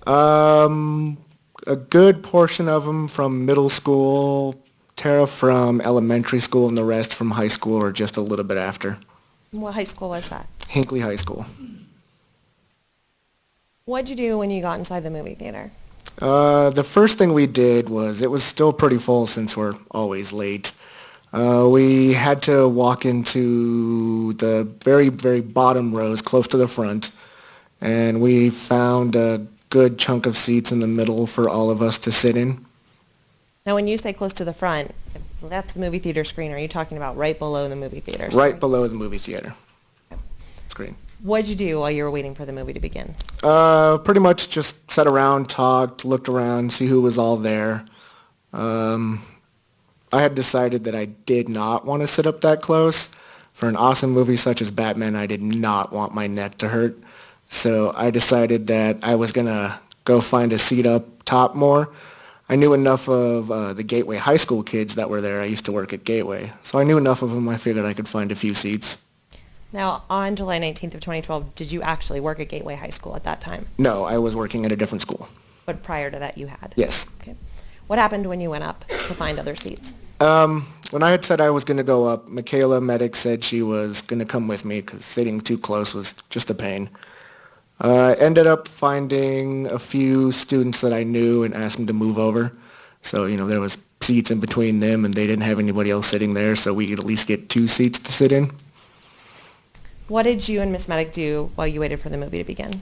A good portion of them from middle school, Tera from elementary school, and the rest from high school or just a little bit after. What high school was that? Hinckley High School. What'd you do when you got inside the movie theater? The first thing we did was, it was still pretty full since we're always late. We had to walk into the very, very bottom rows close to the front, and we found a good chunk of seats in the middle for all of us to sit in. Now, when you say close to the front, if that's the movie theater screen, are you talking about right below the movie theater screen? Right below the movie theater screen. What'd you do while you were waiting for the movie to begin? Pretty much just sat around, talked, looked around, see who was all there. I had decided that I did not want to sit up that close. For an awesome movie such as Batman, I did not want my neck to hurt. So I decided that I was going to go find a seat up top more. I knew enough of the Gateway High School kids that were there. I used to work at Gateway. So I knew enough of them, I figured I could find a few seats. Now, on July 19th of 2012, did you actually work at Gateway High School at that time? No, I was working at a different school. But prior to that, you had? Yes. Okay. What happened when you went up to find other seats? When I had said I was going to go up, Michaela Medic said she was going to come with me because sitting too close was just a pain. I ended up finding a few students that I knew and asked them to move over. So, there was seats in between them and they didn't have anybody else sitting there, so we could at least get 2 seats to sit in. What did you and Miss Medic do while you waited for the movie to begin?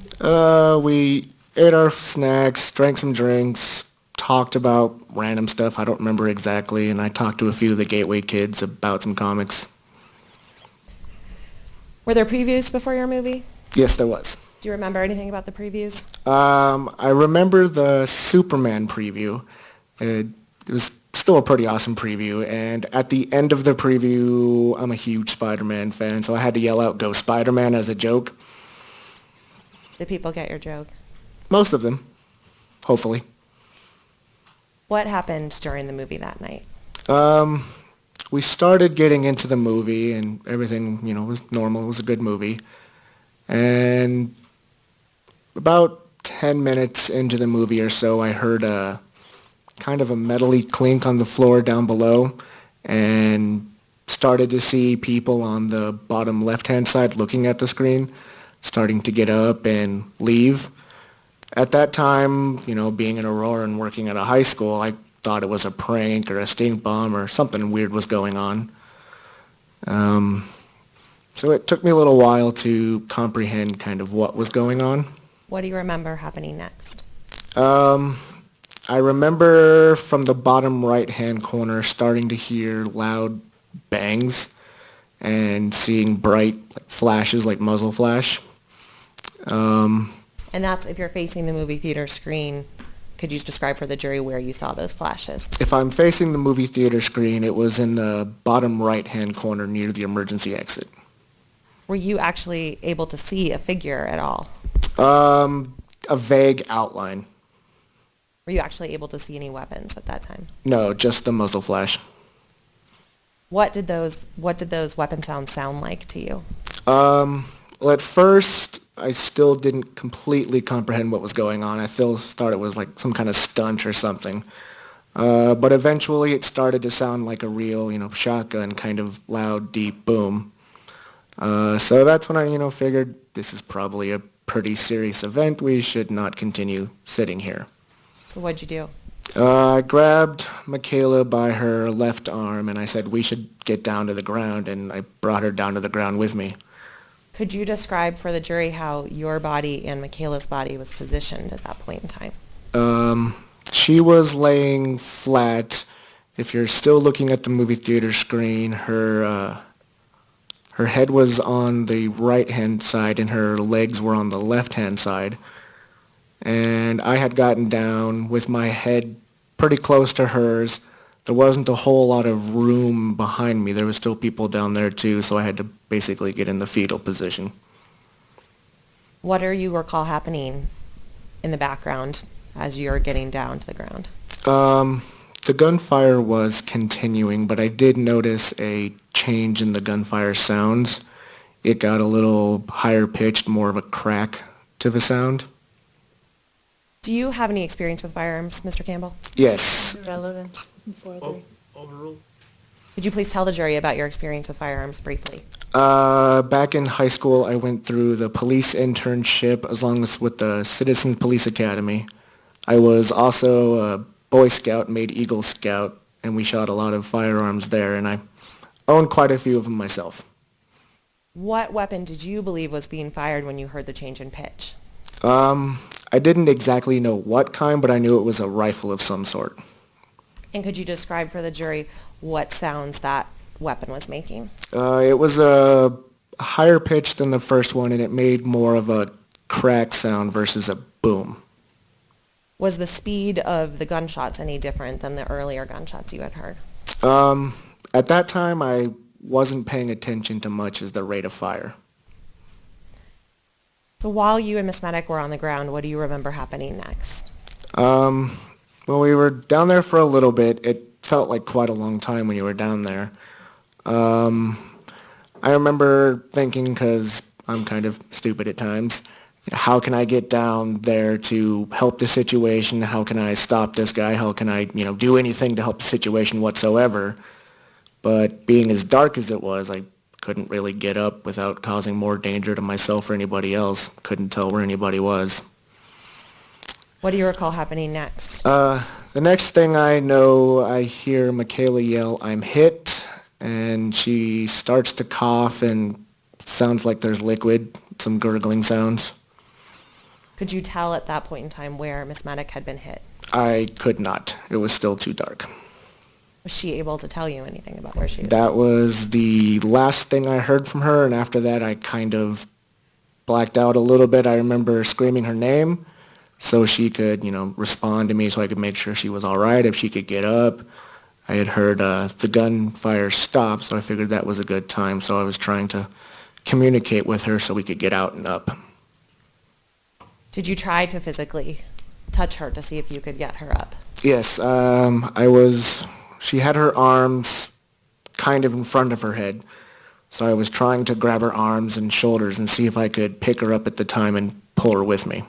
We ate our snacks, drank some drinks, talked about random stuff I don't remember exactly, and I talked to a few of the Gateway kids about some comics. Were there previews before your movie? Yes, there was. Do you remember anything about the previews? I remember the Superman preview. It was still a pretty awesome preview, and at the end of the preview, I'm a huge Spider-Man fan, so I had to yell out, "Go Spider-Man," as a joke. Did people get your joke? Most of them, hopefully. What happened during the movie that night? We started getting into the movie, and everything, was normal. It was a good movie. And about 10 minutes into the movie or so, I heard a kind of a metally clink on the floor down below and started to see people on the bottom left-hand side looking at the screen, starting to get up and leave. At that time, being in Aurora and working at a high school, I thought it was a prank or a stink bomb or something weird was going on. So it took me a little while to comprehend kind of what was going on. What do you remember happening next? I remember from the bottom right-hand corner starting to hear loud bangs and seeing bright flashes like muzzle flash. And that's if you're facing the movie theater screen. Could you describe for the jury where you saw those flashes? If I'm facing the movie theater screen, it was in the bottom right-hand corner near the emergency exit. Were you actually able to see a figure at all? A vague outline. Were you actually able to see any weapons at that time? No, just the muzzle flash. What did those weapon sounds sound like to you? Well, at first, I still didn't completely comprehend what was going on. I still thought it was like some kind of stunt or something. But eventually it started to sound like a real, shotgun kind of loud, deep boom. So that's when I, figured this is probably a pretty serious event. We should not continue sitting here. So what'd you do? I grabbed Michaela by her left arm and I said we should get down to the ground, and I brought her down to the ground with me. Could you describe for the jury how your body and Michaela's body was positioned at that point in time? She was laying flat. If you're still looking at the movie theater screen, her head was on the right-hand side and her legs were on the left-hand side. And I had gotten down with my head pretty close to hers. There wasn't a whole lot of room behind me. There was still people down there too, so I had to basically get in the fetal position. What do you recall happening in the background as you're getting down to the ground? The gunfire was continuing, but I did notice a change in the gunfire sounds. It got a little higher pitched, more of a crack to the sound. Do you have any experience with firearms, Mr. Campbell? Yes. Relevance. Overruled. Could you please tell the jury about your experience with firearms briefly? Back in high school, I went through the police internship as long as with the Citizen Police Academy. I was also a Boy Scout, made Eagle Scout, and we shot a lot of firearms there, and I owned quite a few of them myself. What weapon did you believe was being fired when you heard the change in pitch? I didn't exactly know what kind, but I knew it was a rifle of some sort. And could you describe for the jury what sounds that weapon was making? It was a higher pitch than the first one, and it made more of a crack sound versus a boom. Was the speed of the gunshots any different than the earlier gunshots you had heard? At that time, I wasn't paying attention to much as the rate of fire. So while you and Miss Medic were on the ground, what do you remember happening next? Well, we were down there for a little bit. It felt like quite a long time when you were down there. I remember thinking, because I'm kind of stupid at times, how can I get down there to help the situation? How can I stop this guy? How can I, do anything to help the situation whatsoever? But being as dark as it was, I couldn't really get up without causing more danger to myself or anybody else. Couldn't tell where anybody was. What do you recall happening next? The next thing I know, I hear Michaela yell, "I'm hit," and she starts to cough and sounds like there's liquid, some gurgling sounds. Could you tell at that point in time where Miss Maddock had been hit? I could not. It was still too dark. Was she able to tell you anything about where she was? That was the last thing I heard from her, and after that I kind of blacked out a little bit. I remember screaming her name so she could, respond to me so I could make sure she was all right, if she could get up. I had heard the gunfire stop, so I figured that was a good time, so I was trying to communicate with her so we could get out and up. Did you try to physically touch her to see if you could get her up? Yes, she had her arms kind of in front of her head, so I was trying to grab her arms and shoulders and see if I could pick her up at the time and pull her with me.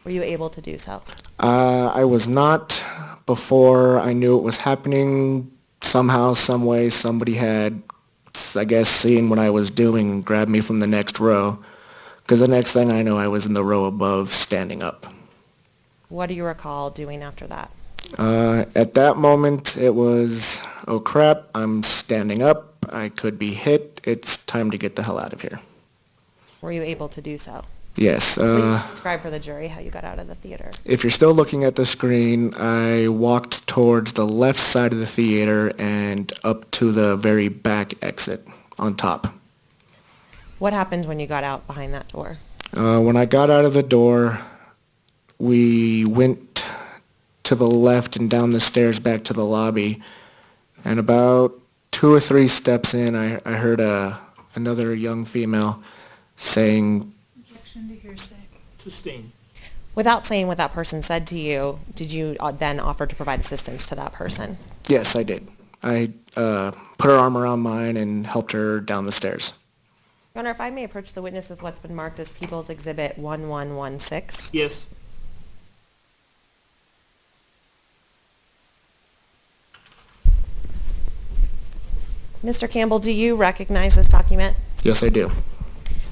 Were you able to do so? I was not. Before I knew it was happening, somehow, some way, somebody had, I guess, seen what I was doing and grabbed me from the next row, because the next thing I know, I was in the row above, standing up. What do you recall doing after that? At that moment, it was, oh crap, I'm standing up, I could be hit, it's time to get the hell out of here. Were you able to do so? Yes. Please describe for the jury how you got out of the theater. If you're still looking at the screen, I walked towards the left side of the theater and up to the very back exit on top. What happened when you got out behind that door? When I got out of the door, we went to the left and down the stairs back to the lobby, and about 2 or 3 steps in, I heard another young female saying, Objection to hearsay. Sustain. Without saying what that person said to you, did you then offer to provide assistance to that person? yes, I did. I put her arm around mine and helped her down the stairs. Your Honor, if I may approach the witness with what's been marked as People's Exhibit 1116. Yes. Mr. Campbell, do you recognize this document? Yes, I do.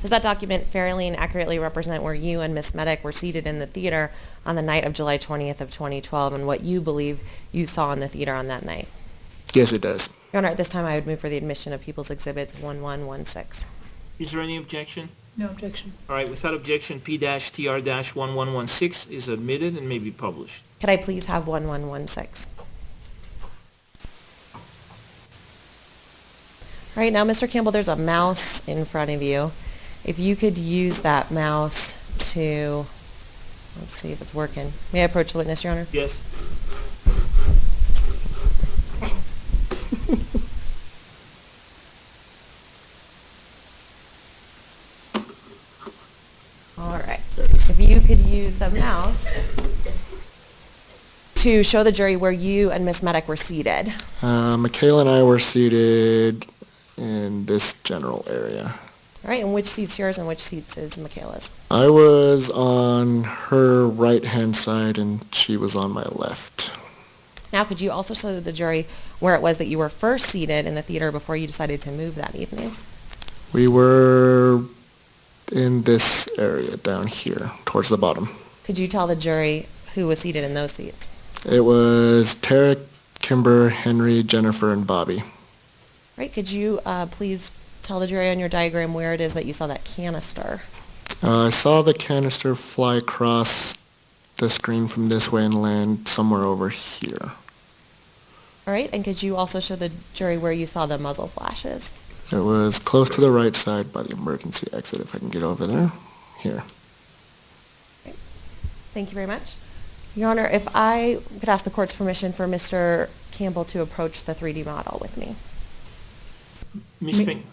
Does that document fairly and accurately represent where you and Miss Medic were seated in the theater on the night of July 20th of 2012 and what you believe you saw in the theater on that night? Yes, it does. Your Honor, at this time I would move for the admission of People's Exhibits 1116. Is there any objection? No objection. All right, without objection, P-TR-1116 is admitted and may be published. Could I please have 1116? All right, now, Mr. Campbell, there's a mouse in front of you. If you could use that mouse to, let's see if it's working. May I approach the witness, Your Honor? Yes. All right. If you could use the mouse to show the jury where you and Miss Medic were seated. Michaela and I were seated in this general area. All right, and which seat's yours and which seats is Michaela's? I was on her right-hand side and she was on my left. Now, could you also show the jury where it was that you were first seated in the theater before you decided to move that evening? We were in this area down here, towards the bottom. Could you tell the jury who was seated in those seats? It was Tera, Kimber, Henry, Jennifer, and Bobby. All right, could you please tell the jury on your diagram where it is that you saw that canister? I saw the canister fly across the screen from this way and land somewhere over here. All right, and could you also show the jury where you saw the muzzle flashes? It was close to the right side by the emergency exit, if I can get over there. Here. Okay. Thank you very much. Your Honor, if I could ask the court's permission for Mr. Campbell to approach the 3D model with me. Ms. Pink,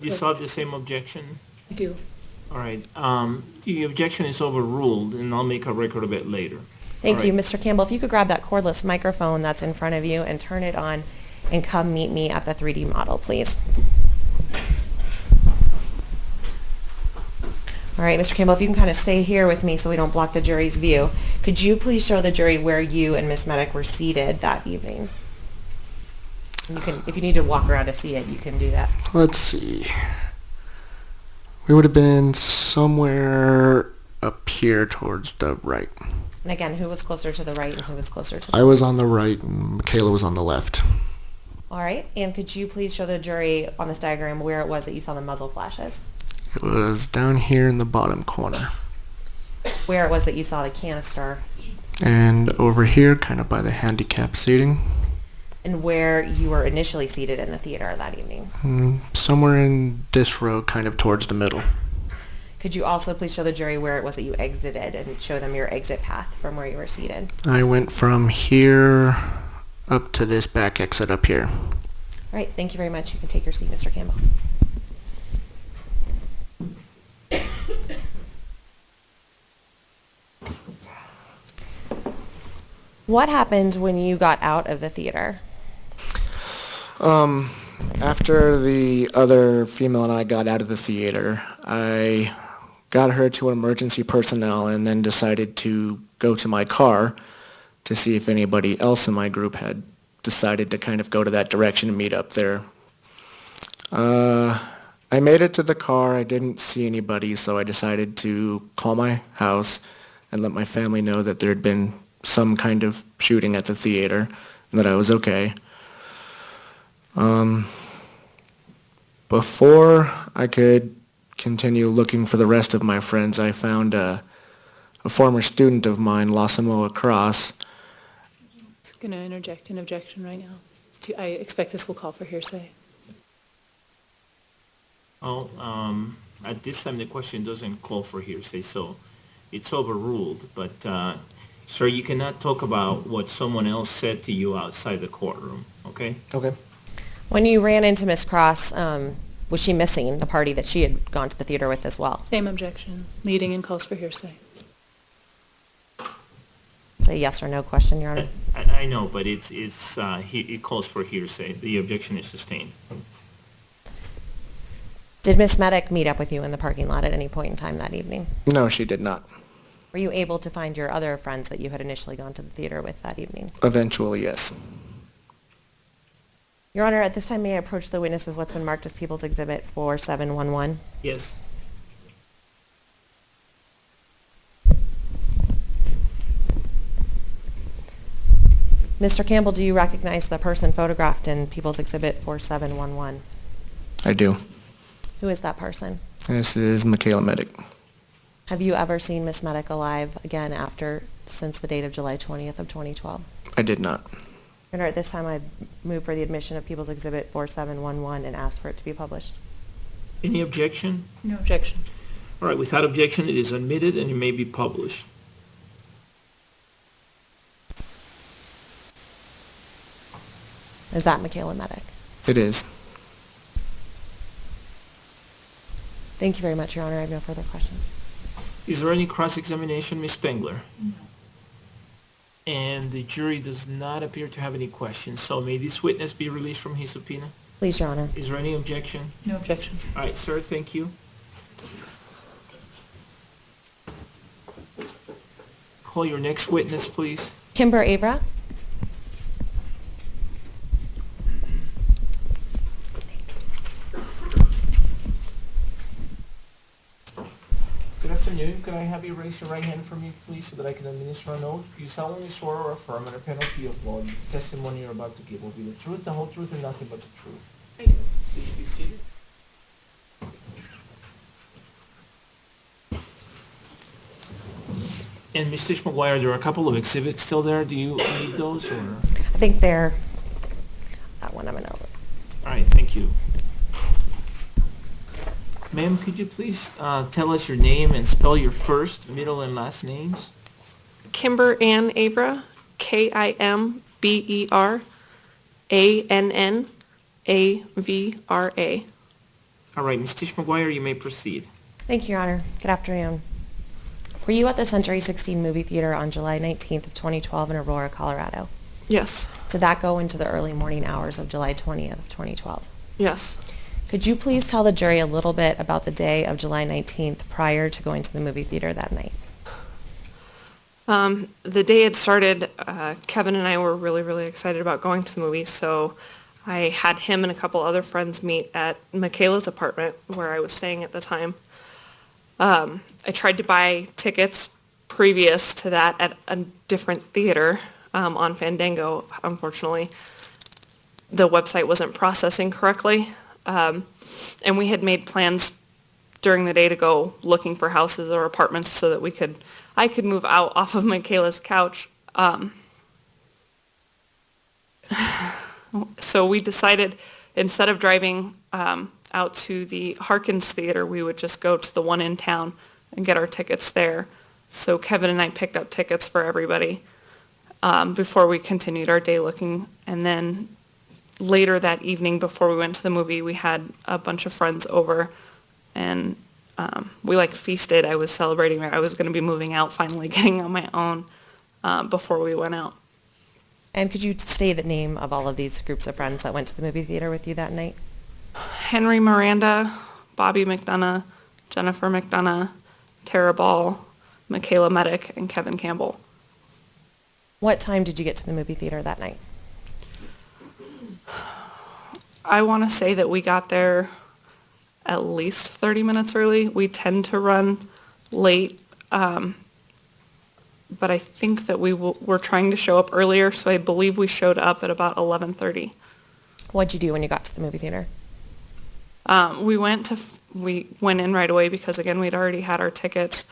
you saw the same objection? I do. All right. The objection is overruled, and I'll make a record of it later. Thank you. Mr. Campbell, if you could grab that cordless microphone that's in front of you and turn it on and come meet me at the 3D model, please. All right, Mr. Campbell, if you can kind of stay here with me so we don't block the jury's view, could you please show the jury where you and Ms. Medic were seated that evening? You can, if you need to walk around to see it, you can do that. Let's see. We would have been somewhere up here towards the right. And again, who was closer to the right and who was closer to the I was on the right and Michaela was on the left. All right, and could you please show the jury on this diagram where it was that you saw the muzzle flashes? It was down here in the bottom corner. Where it was that you saw the canister? And over here, kind of by the handicap seating. And where you were initially seated in the theater that evening? Somewhere in this row, kind of towards the middle. Could you also please show the jury where it was that you exited and show them your exit path from where you were seated? I went from here up to this back exit up here. All right, thank you very much. You can take your seat, Mr. Campbell. What happened when you got out of the theater? After the other female and I got out of the theater, I got her to emergency personnel and then decided to go to my car to see if anybody else in my group had decided to kind of go to that direction and meet up there. I made it to the car. I didn't see anybody, so I decided to call my house and let my family know that there had been some kind of shooting at the theater and that I was okay. Before I could continue looking for the rest of my friends, I found a former student of mine, Lasamoa Cross. I'm going to interject an objection right now. I expect this will call for hearsay. Oh, at this time, the question doesn't call for hearsay, so it's overruled. But, sir, you cannot talk about what someone else said to you outside the courtroom, okay? Okay. When you ran into Miss Cross, was she missing the party that she had gone to the theater with as well? Same objection. Leading and calls for hearsay. It's a yes or no question, Your Honor. I know, but it calls for hearsay. The objection is sustained. Did Miss Medic meet up with you in the parking lot at any point in time that evening? No, she did not. Were you able to find your other friends that you had initially gone to the theater with that evening? Eventually, yes. Your Honor, at this time, may I approach the witness of what's been marked as People's Exhibit 4711? Yes. Mr. Campbell, do you recognize the person photographed in People's Exhibit 4711? I do. Who is that person? This is Michaela Medic. Have you ever seen Miss Medic alive again since the date of July 20th of 2012? I did not. Your Honor, at this time, I move for the admission of People's Exhibit 4711 and ask for it to be published. Any objection? No objection. All right, without objection, it is admitted and it may be published. Is that Michaela Medic? It is. Thank you very much, Your Honor. I have no further questions. Is there any cross-examination, Ms. Spengler? No. And the jury does not appear to have any questions, so may this witness be released from his subpoena? Please, Your Honor. Is there any objection? No objection. All right, sir, thank you. Call your next witness, please. Kimber Avra. Good afternoon. Could I have you raise your right hand for me, please, so that I can administer an oath? Do you solemnly swear or affirm under penalty of law that the testimony you're about to give will be the truth, the whole truth, and nothing but the truth? I do. Please be seated. And Ms. Tisch-McGuire, there are a couple of exhibits still there. Do you need those, or? I think they're, that one I'm going to over. All right, thank you. Ma'am, could you please tell us your name and spell your first, middle, and last names? Kimber Ann Avra, KimberAnnAvra. All right, Ms. Tisch-McGuire, you may proceed. Thank you, Your Honor. Good afternoon. Were you at the Century 16 movie theater on July 19th of 2012 in Aurora, Colorado? Yes. Did that go into the early morning hours of July 20th of 2012? Yes. Could you please tell the jury a little bit about the day of July 19th prior to going to the movie theater that night? The day it started, Kevin and I were really, really excited about going to the movie, so I had him and a couple other friends meet at Michaela's apartment where I was staying at the time. I tried to buy tickets previous to that at a different theater on Fandango. Unfortunately, the website wasn't processing correctly, and we had made plans during the day to go looking for houses or apartments so that I could move out off of Michaela's couch. So we decided instead of driving out to the Harkins Theater, we would just go to the one in town and get our tickets there. So Kevin and I picked up tickets for everybody before we continued our day looking. And then later that evening before we went to the movie, we had a bunch of friends over and we feasted. I was celebrating that I was going to be moving out, finally getting on my own before we went out. And could you state the name of all of these groups of friends that went to the movie theater with you that night? Henry Miranda, Bobby McDonough, Jennifer McDonough, Tera Bahl, Michaela Medic, and Kevin Campbell. What time did you get to the movie theater that night? I want to say that we got there at least 30 minutes early. We tend to run late, but I think that we were trying to show up earlier, so I believe we showed up at about 11:30. What'd you do when you got to the movie theater? We went in right away because, again, we'd already had our tickets,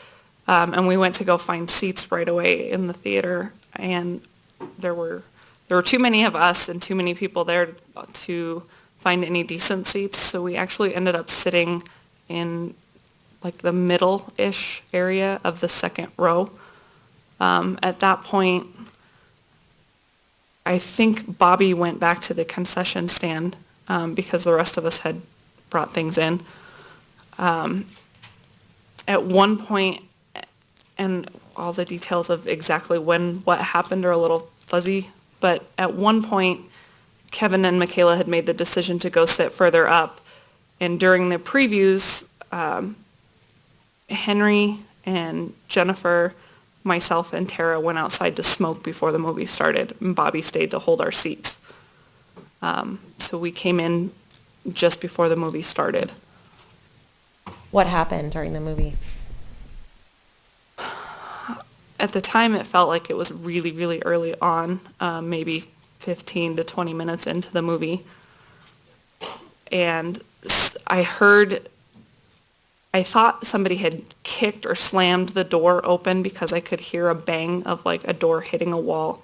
and we went to go find seats right away in the theater, and there were too many of us and too many people there to find any decent seats, so we actually ended up sitting in the middle-ish area of the second row. At that point, I think Bobby went back to the concession stand because the rest of us had brought things in. At one point, and all the details of exactly what happened are a little fuzzy, but at one point, Kevin and Michaela had made the decision to go sit further up, and during the previews, Henry and Jennifer, myself, and Tera went outside to smoke before the movie started, and Bobby stayed to hold our seats. So we came in just before the movie started. What happened during the movie? At the time, it felt like it was really, really early on, maybe 15 to 20 minutes into the movie. And I thought somebody had kicked or slammed the door open because I could hear a bang of a door hitting a wall.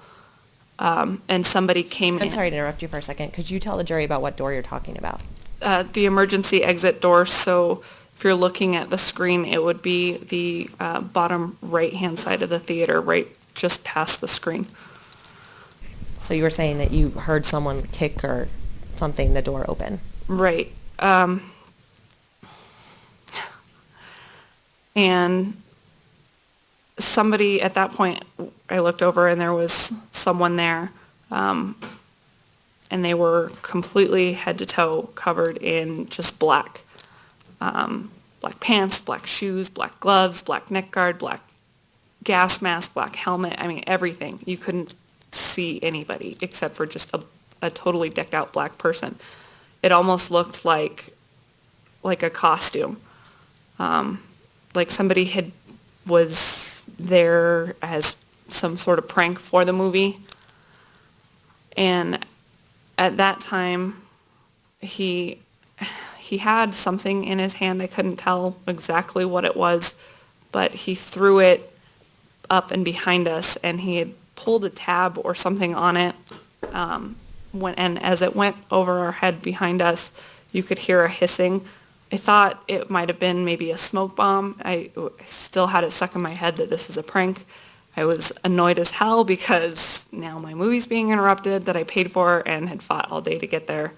And somebody came in. I'm sorry to interrupt you for a second. Could you tell the jury about what door you're talking about? The emergency exit door. So if you're looking at the screen, it would be the bottom right-hand side of the theater, right just past the screen. So you were saying that you heard someone kick or something, the door open. Right. And somebody at that point, I looked over and there was someone there, and they were completely head to toe covered in just black. Black pants, black shoes, black gloves, black neck guard, black gas mask, black helmet. I mean, everything. You couldn't see anybody except for just a totally decked out black person. It almost looked like a costume. Like somebody was there as some sort of prank for the movie. And at that time, he had something in his hand. I couldn't tell exactly what it was, but he threw it up and behind us, and he had pulled a tab or something on it. And as it went over our head behind us, you could hear a hissing. I thought it might have been maybe a smoke bomb. I still had it stuck in my head that this is a prank. I was annoyed as hell because now my movie's being interrupted that I paid for and had fought all day to get there.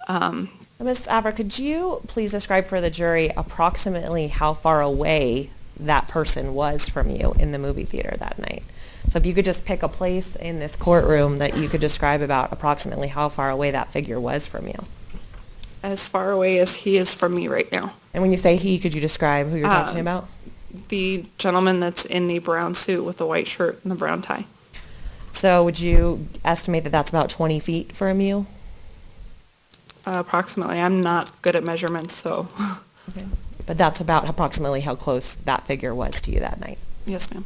Ms. Avra, could you please describe for the jury approximately how far away that person was from you in the movie theater that night? So if you could just pick a place in this courtroom that you could describe about approximately how far away that figure was from you. as far away as he is from me right now. And when you say he, could you describe who you're talking about? The gentleman that's in the brown suit with the white shirt and the brown tie. So would you estimate that that's about 20 feet from you? Approximately. I'm not good at measurements, so. Okay. But that's about approximately how close that figure was to you that night? Yes, ma'am.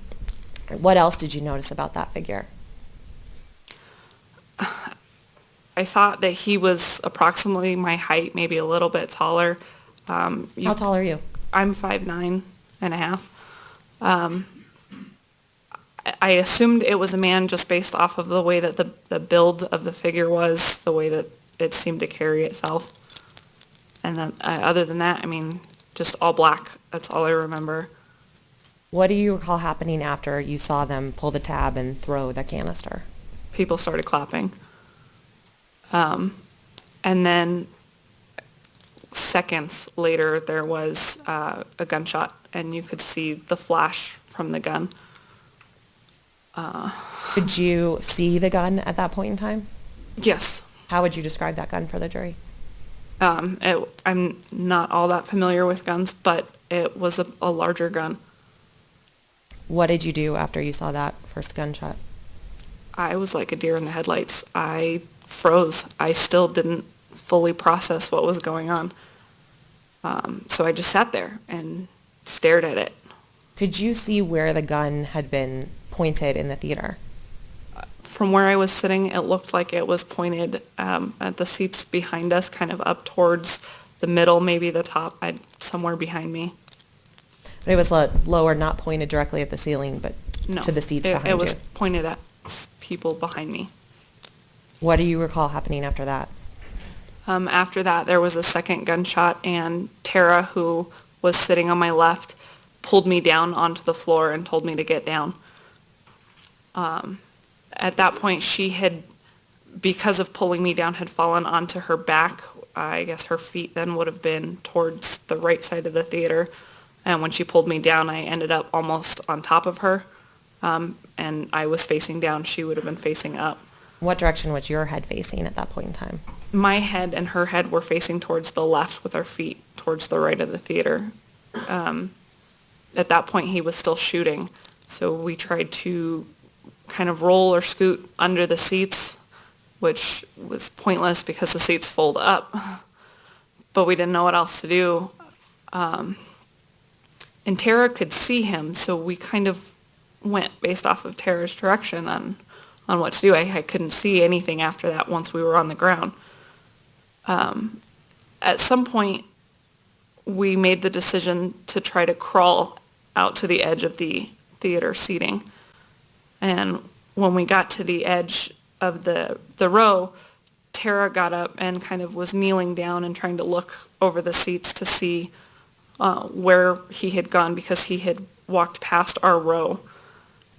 What else did you notice about that figure? I thought that he was approximately my height, maybe a little bit taller. How tall are you? I'm 5'9" and a half. I assumed it was a man just based off of the way that the build of the figure was, the way that it seemed to carry itself. And then, other than that, I mean, just all black. That's all I remember. What do you recall happening after you saw them pull the tab and throw the canister? People started clapping. And then seconds later, there was a gunshot, and you could see the flash from the gun. Could you see the gun at that point in time? Yes. How would you describe that gun for the jury? I'm not all that familiar with guns, but it was a larger gun. What did you do after you saw that first gunshot? I was like a deer in the headlights. I froze. I still didn't fully process what was going on. So I just sat there and stared at it. Could you see where the gun had been pointed in the theater? From where I was sitting, it looked like it was pointed at the seats behind us, kind of up towards the middle, maybe the top, somewhere behind me. But it was lower, not pointed directly at the ceiling, but No, to the seats behind you. It was pointed at people behind me. What do you recall happening after that? After that, there was a second gunshot, and Tera, who was sitting on my left, pulled me down onto the floor and told me to get down. At that point, she had, because of pulling me down, had fallen onto her back. I guess her feet then would have been towards the right side of the theater. And when she pulled me down, I ended up almost on top of her. And I was facing down. She would have been facing up. What direction was your head facing at that point in time? My head and her head were facing towards the left with our feet towards the right of the theater. At that point, he was still shooting. So we tried to kind of roll or scoot under the seats, which was pointless because the seats fold up. But we didn't know what else to do. And Tera could see him, so we kind of went based off of Tera's direction on what to do. I couldn't see anything after that once we were on the ground. At some point, we made the decision to try to crawl out to the edge of the theater seating. And when we got to the edge of the row, Tera got up and kind of was kneeling down and trying to look over the seats to see where he had gone, because he had walked past our row.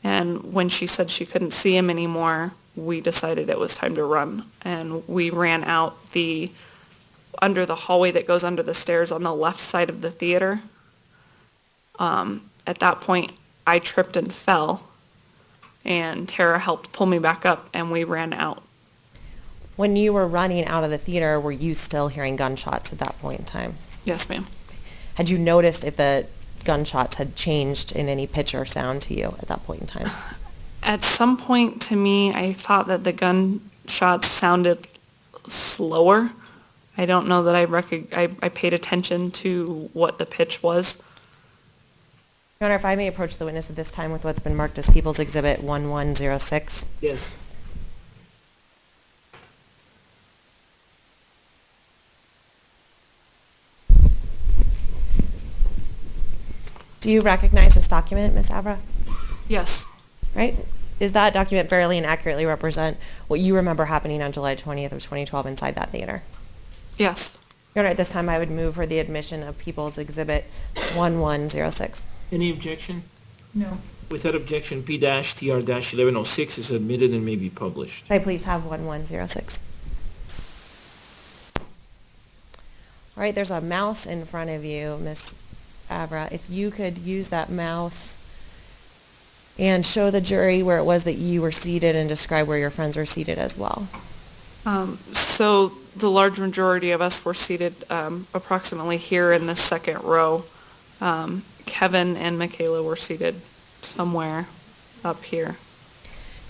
And when she said she couldn't see him anymore, we decided it was time to run. And we ran out under the hallway that goes under the stairs on the left side of the theater. At that point, I tripped and fell, and Tera helped pull me back up, and we ran out. When you were running out of the theater, were you still hearing gunshots at that point in time? Yes, ma'am. Had you noticed if the gunshots had changed in any pitch or sound to you at that point in time? At some point, to me, I thought that the gunshots sounded slower. I don't know that I paid attention to what the pitch was. Your Honor, if I may approach the witness at this time with what's been marked as People's Exhibit 1106. Yes. Do you recognize this document, Ms. Avra? Yes. Right? Does that document fairly and accurately represent what you remember happening on July 20th of 2012 inside that theater? Yes. Your Honor, at this time I would move for the admission of People's Exhibit 1106. Any objection? No. Without objection, P-TR-1106 is admitted and may be published. Could I please have 1106? All right, there's a mouse in front of you, Ms. Avra. If you could use that mouse and show the jury where it was that you were seated and describe where your friends were seated as well. So the large majority of us were seated approximately here in the second row. Kevin and Michaela were seated somewhere up here.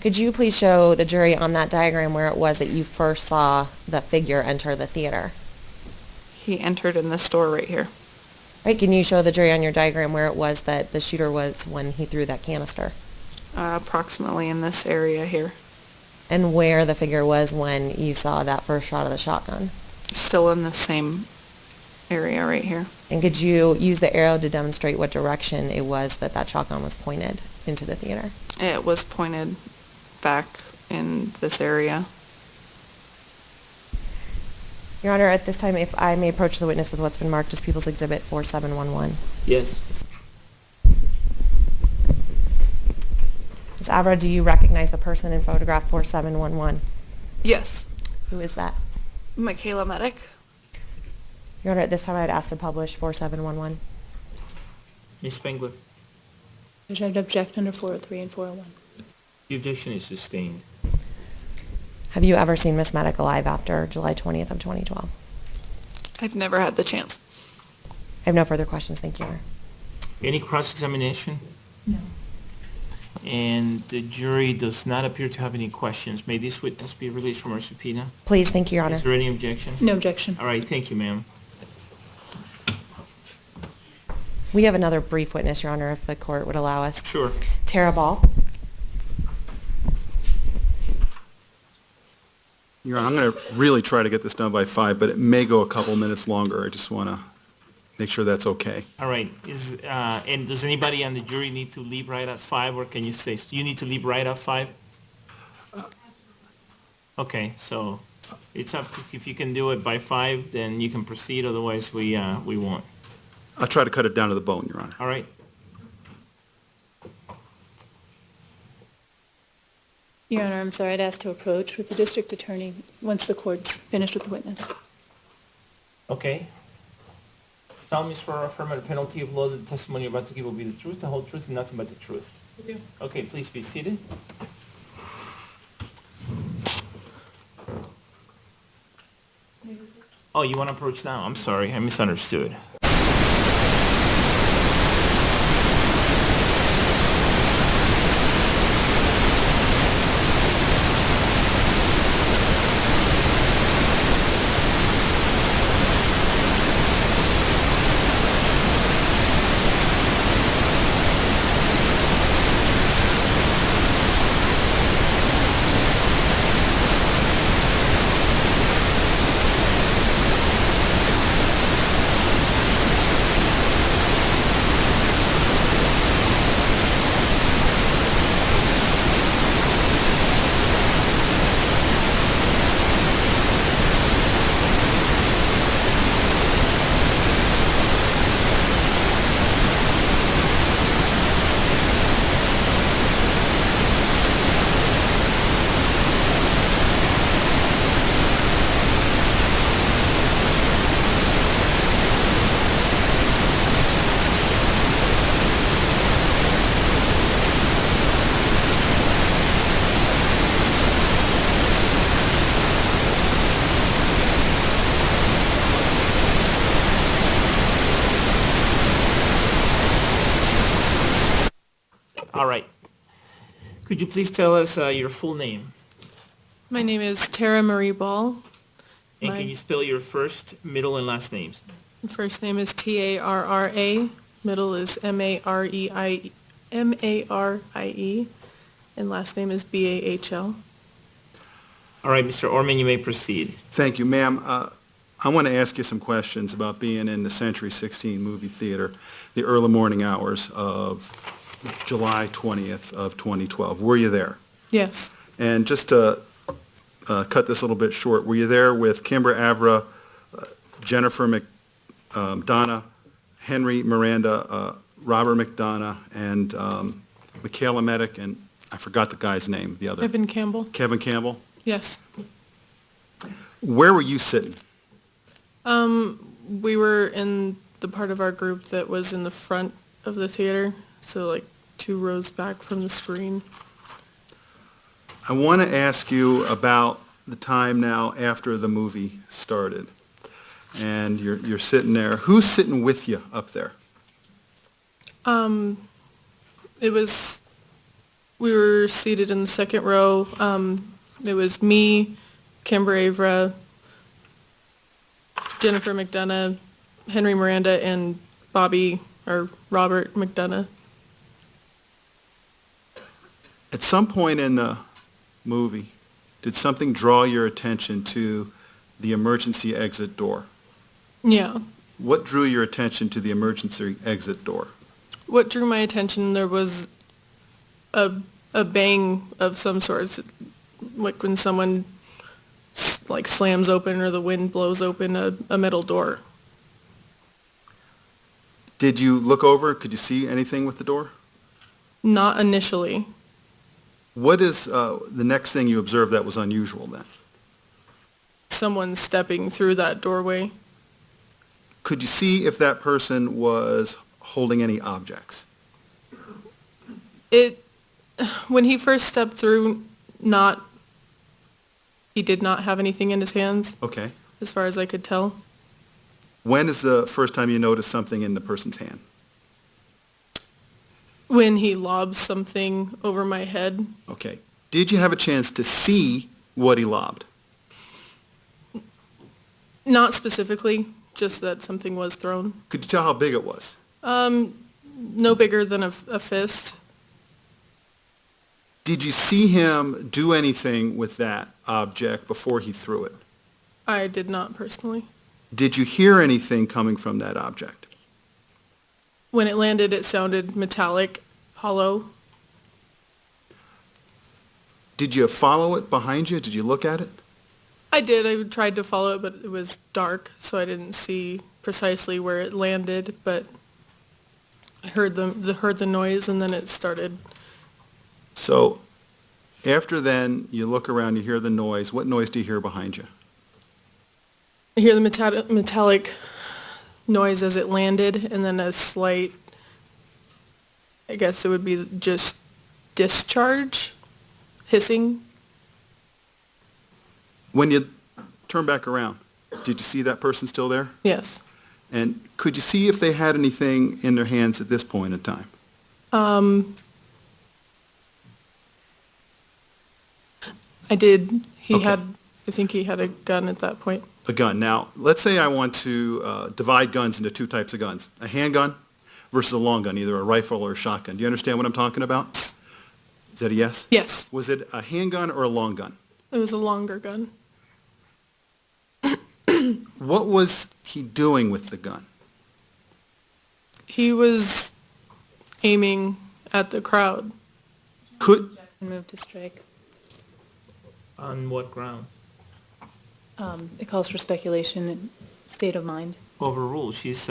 Could you please show the jury on that diagram where it was that you first saw the figure enter the theater? He entered in this door right here. Right, can you show the jury on your diagram where it was that the shooter was when he threw that canister? Approximately in this area here. And where the figure was when you saw that first shot of the shotgun? Still in the same area right here. And could you use the arrow to demonstrate what direction it was that that shotgun was pointed into the theater? It was pointed back in this area. Your Honor, at this time, if I may approach the witness with what's been marked as People's Exhibit 4711. Yes. Ms. Avra, do you recognize the person in photograph 4711? Yes. Who is that? Michaela Medic. Your Honor, at this time, I'd ask to publish 4711. Ms. Spengler, Judge, I'd object under 403 and 401. the objection is sustained. Have you ever seen Miss Medic alive after July 20th of 2012? I've never had the chance. I have no further questions. Thank you, Your Honor. Any cross-examination? No. And the jury does not appear to have any questions. May this witness be released from our subpoena? Please, thank you, Your Honor. Is there any objection? No objection. All right, thank you, ma'am. We have another brief witness, Your Honor, if the court would allow us. Sure. Tera Bahl. Your Honor, I'm going to really try to get this done by 5, but it may go a couple minutes longer. I just want to make sure that's okay. All right, and does anybody on the jury need to leave right at 5, or can you stay? Do you need to leave right at 5? Okay, so it's up to, if you can do it by 5, then you can proceed, otherwise we won't. I'll try to cut it down to the bone, Your Honor. All right? Your Honor, I'm sorry, I'd ask to approach with the district attorney once the court's finished with the witness. Okay. Solemnly swear or affirm under penalty of law that the testimony you're about to give will be the truth, the whole truth, and nothing but the truth. Okay, please be seated. Oh, you want to approach now? I'm sorry, I misunderstood. All right. Could you please tell us your full name? My name is Tera Marie Bahl. And My can you spell your first, middle, and last names? first name is Tarra, middle is Marie, and last name is Bahl. All right, Mr. Orman, you may proceed. Thank you, ma'am. I want to ask you some questions about being in the Century 16 movie theater, the early morning hours of July 20th of 2012. Were you there? Yes, And just to cut this a little bit short, were you there with Kimber, Avra, Jennifer McDonough, Henry Miranda, Robert McDonough, and Michaela Medic, and I forgot the guy's name, the other. Kevin Campbell. Kevin Campbell? Yes. Where were you sitting? We were in the part of our group that was in the front of the theater, so like 2 rows back from the screen. I want to ask you about the time now after the movie started, and you're sitting there. Who's sitting with you up there? We were seated in the second row. It was me, Kimber, Avra, Jennifer McDonough, Henry Miranda, and Robert McDonough. At some point in the movie, did something draw your attention to the emergency exit door? Yeah. What drew your attention to the emergency exit door? What drew my attention, there was a bang of some sort, like when someone like slams open or the wind blows open a metal door. Did you look over? Could you see anything with the door? Not initially. What is the next thing you observed that was unusual then? Someone stepping through that doorway. Could you see if that person was holding any objects? When he first stepped through, he did not have anything in his hands. Okay. As far as I could tell. When is the first time you noticed something in the person's hand? When he lobs something over my head. Okay. Did you have a chance to see what he lobbed? Not specifically, just that something was thrown. Could you tell how big it was? No bigger than a fist. Did you see him do anything with that object before he threw it? I did not personally. Did you hear anything coming from that object? When it landed, it sounded metallic, hollow. Did you follow it behind you? Did you look at it? I did. I tried to follow it, but it was dark, so I didn't see precisely where it landed, but I heard the noise, and then it started. So after then, you look around, you hear the noise. What noise do you hear behind you? I hear the metallic noise as it landed, and then a slight, I guess it would be just discharge, hissing. When you turn back around, did you see that person still there? Yes. And could you see if they had anything in their hands at this point in time? I did. Okay. I think he had a gun at that point. A gun. Now, let's say I want to divide guns into two types of guns. A handgun versus a long gun, either a rifle or a shotgun. Do you understand what I'm talking about? Is that a yes? Yes. Was it a handgun or a long gun? It was a longer gun. What was he doing with the gun? He was aiming at the crowd. Move to strike. On what ground? It calls for speculation and state of mind. Overruled. She's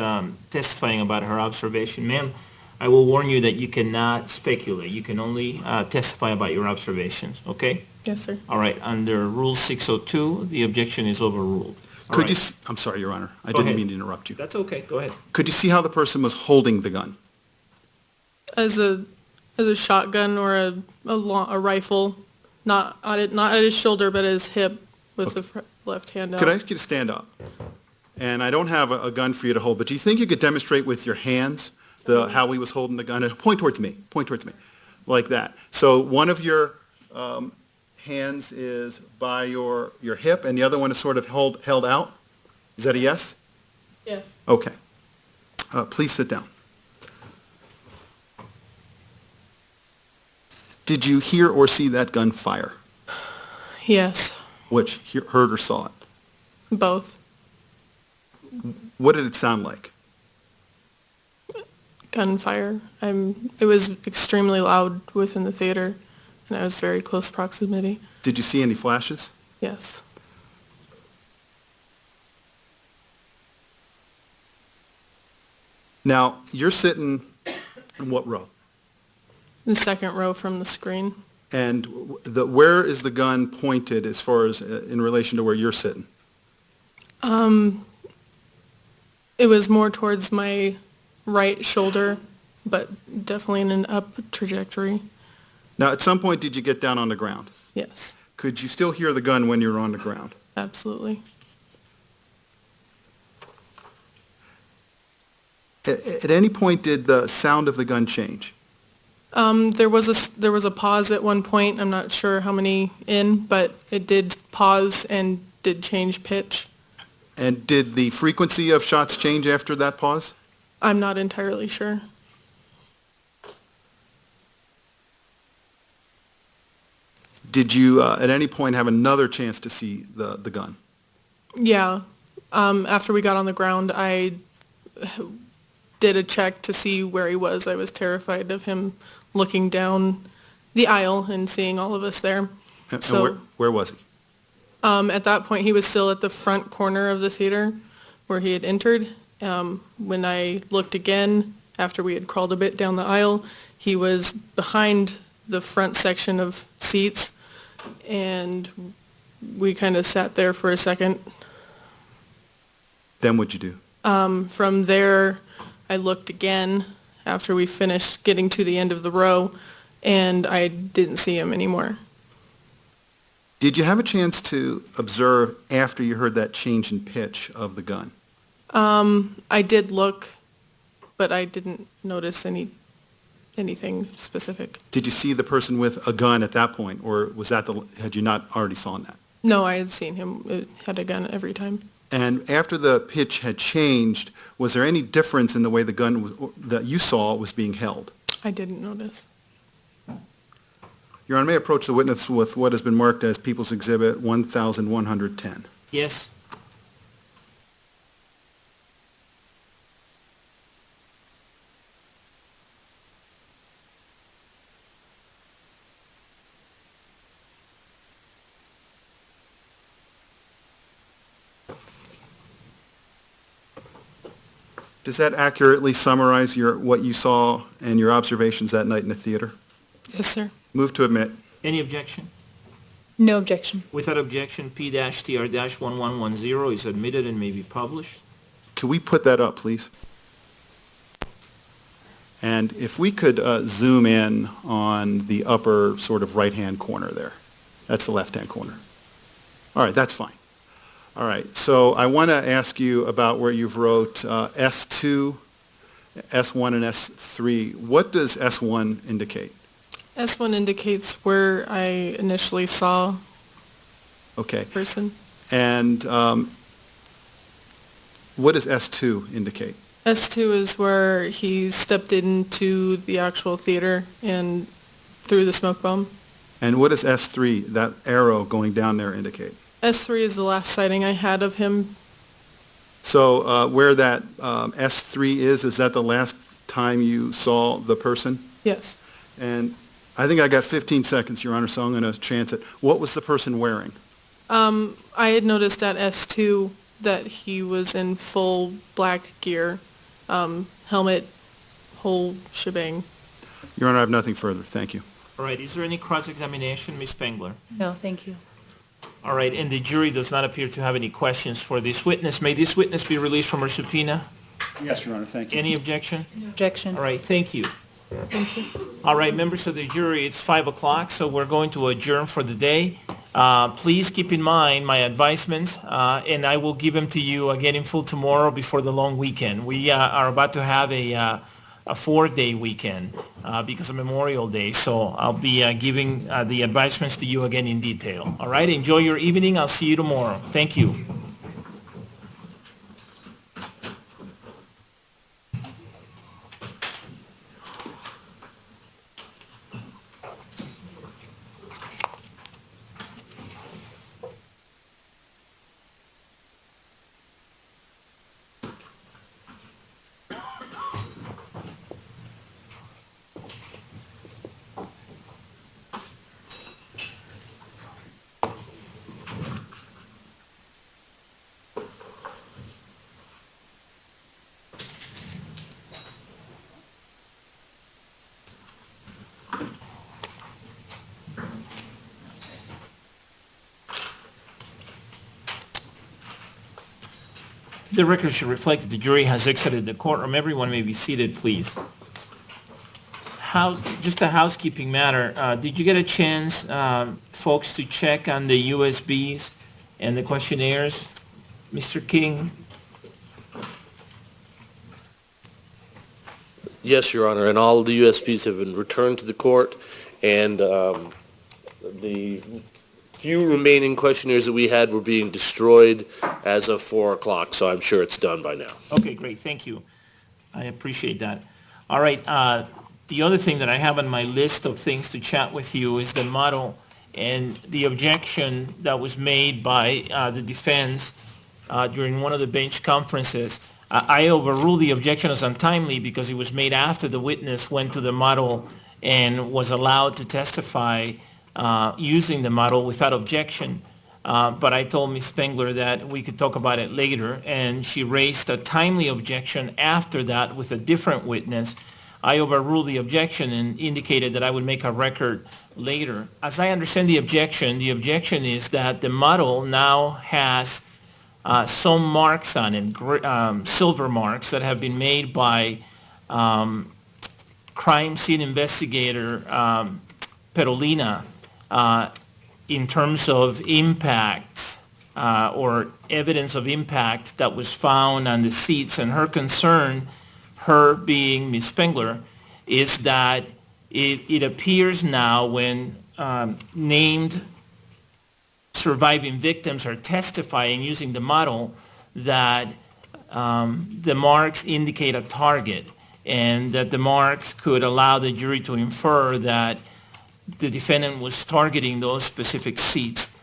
testifying about her observation. Ma'am, I will warn you that you cannot speculate. You can only testify about your observations, okay? Yes, sir. All right, under Rule 602, the objection is overruled. All Could right. you? I'm sorry, Your Honor. I Go didn't ahead. mean to interrupt you. That's okay, go ahead. Could you see how the person was holding the gun? As a shotgun or a rifle, not at his shoulder, but at his hip with the left hand out. Could I ask you to stand up? And I don't have a gun for you to hold, but do you think you could demonstrate with your hands how he was holding the gun? And point towards me, like that. So one of your hands is by your hip, and the other one is sort of held out? Is that a yes? Yes. Okay. Please sit down. Did you hear or see that gun fire? Yes. Which, heard or saw it? Both. What did it sound like? Gunfire. It was extremely loud within the theater, and I was very close proximity. Did you see any flashes? Yes. Now, you're sitting in what row? The second row from the screen. And where is the gun pointed as far as in relation to where you're sitting? It was more towards my right shoulder, but definitely in an up trajectory. Now, at some point, did you get down on the ground? Yes. Could you still hear the gun when you're on the ground? Absolutely. At any point, did the sound of the gun change? There was a pause at one point. I'm not sure how many in, but it did pause and did change pitch. And did the frequency of shots change after that pause? I'm not entirely sure. Did you, at any point, have another chance to see the gun? Yeah. After we got on the ground, I did a check to see where he was. I was terrified of him looking down the aisle and seeing all of us there. And So- where was he? At that point, he was still at the front corner of the theater where he had entered. When I looked again, after we had crawled a bit down the aisle, he was behind the front section of seats, and we kind of sat there for a second. Then what'd you do? From there, I looked again after we finished getting to the end of the row, and I didn't see him anymore. Did you have a chance to observe after you heard that change in pitch of the gun? I did look, but I didn't notice anything specific. Did you see the person with a gun at that point, or was that had you not already saw that? No, I had seen him. It had a gun every time. And after the pitch had changed, was there any difference in the way the gun that you saw was being held? I didn't notice. Your Honor, may I approach the witness with what has been marked as People's Exhibit 1110? Yes? Does that accurately summarize what you saw and your observations that night in the theater? Yes, sir. Move to admit. Any objection? No objection. Without objection, P-TR-1110 is admitted and may be published. Can we put that up, please? And if we could zoom in on the upper sort of right-hand corner there. That's the left-hand corner. All right, that's fine. All right, so I want to ask you about where you've wrote S2, S1, and S3. What does S1 indicate? S1 indicates where I initially saw Okay. the person. And what does S2 indicate? S2 is where he stepped into the actual theater and threw the smoke bomb. And what does S3, that arrow going down there, indicate? S3 is the last sighting I had of him. So where that S3 is that the last time you saw the person? Yes. And I think I got 15 seconds, Your Honor, so I'm going to chance it. What was the person wearing? I had noticed at S2 that he was in full black gear, helmet, whole shebang. Your Honor, I have nothing further. Thank you. All right, is there any cross-examination, Ms. Spengler? No, thank you. All right, and the jury does not appear to have any questions for this witness. May this witness be released from her subpoena? Yes, Your Honor, thank you. Any objection? Objection. All right, thank you. Thank you. All right, members of the jury, it's 5 o'clock, so we're going to adjourn for the day. Please keep in mind my advisements, and I will give them to you again in full tomorrow before the long weekend. We are about to have a 4-day weekend because of Memorial Day, so I'll be giving the advisements to you again in detail. All right, enjoy your evening. I'll see you tomorrow. Thank you. The record should reflect that the jury has exited the courtroom. Everyone may be seated, please. Just a housekeeping matter. Did you get a chance folks to check on the USBs and the questionnaires? Mr. King? Yes, Your Honor, and all of the USBs have been returned to the court, and the few remaining questionnaires that we had were being destroyed as of 4 o'clock, so I'm sure it's done by now. Okay, great, thank you. I appreciate that. All right, the other thing that I have on my list of things to chat with you is the model and the objection that was made by the defense during one of the bench conferences. I overruled the objection as untimely because it was made after the witness went to the model and was allowed to testify using the model without objection. But I told Ms. Spengler that we could talk about it later, and she raised a timely objection after that with a different witness. I overruled the objection and indicated that I would make a record later. As I understand the objection is that the model now has some marks on it, silver marks that have been made by crime scene investigator Perolina in terms of impact or evidence of impact that was found on the seats. And her concern, her being Ms. Spengler, is that it appears now when named surviving victims are testifying using the model that the marks indicate a target, and that the marks could allow the jury to infer that the defendant was targeting those specific seats.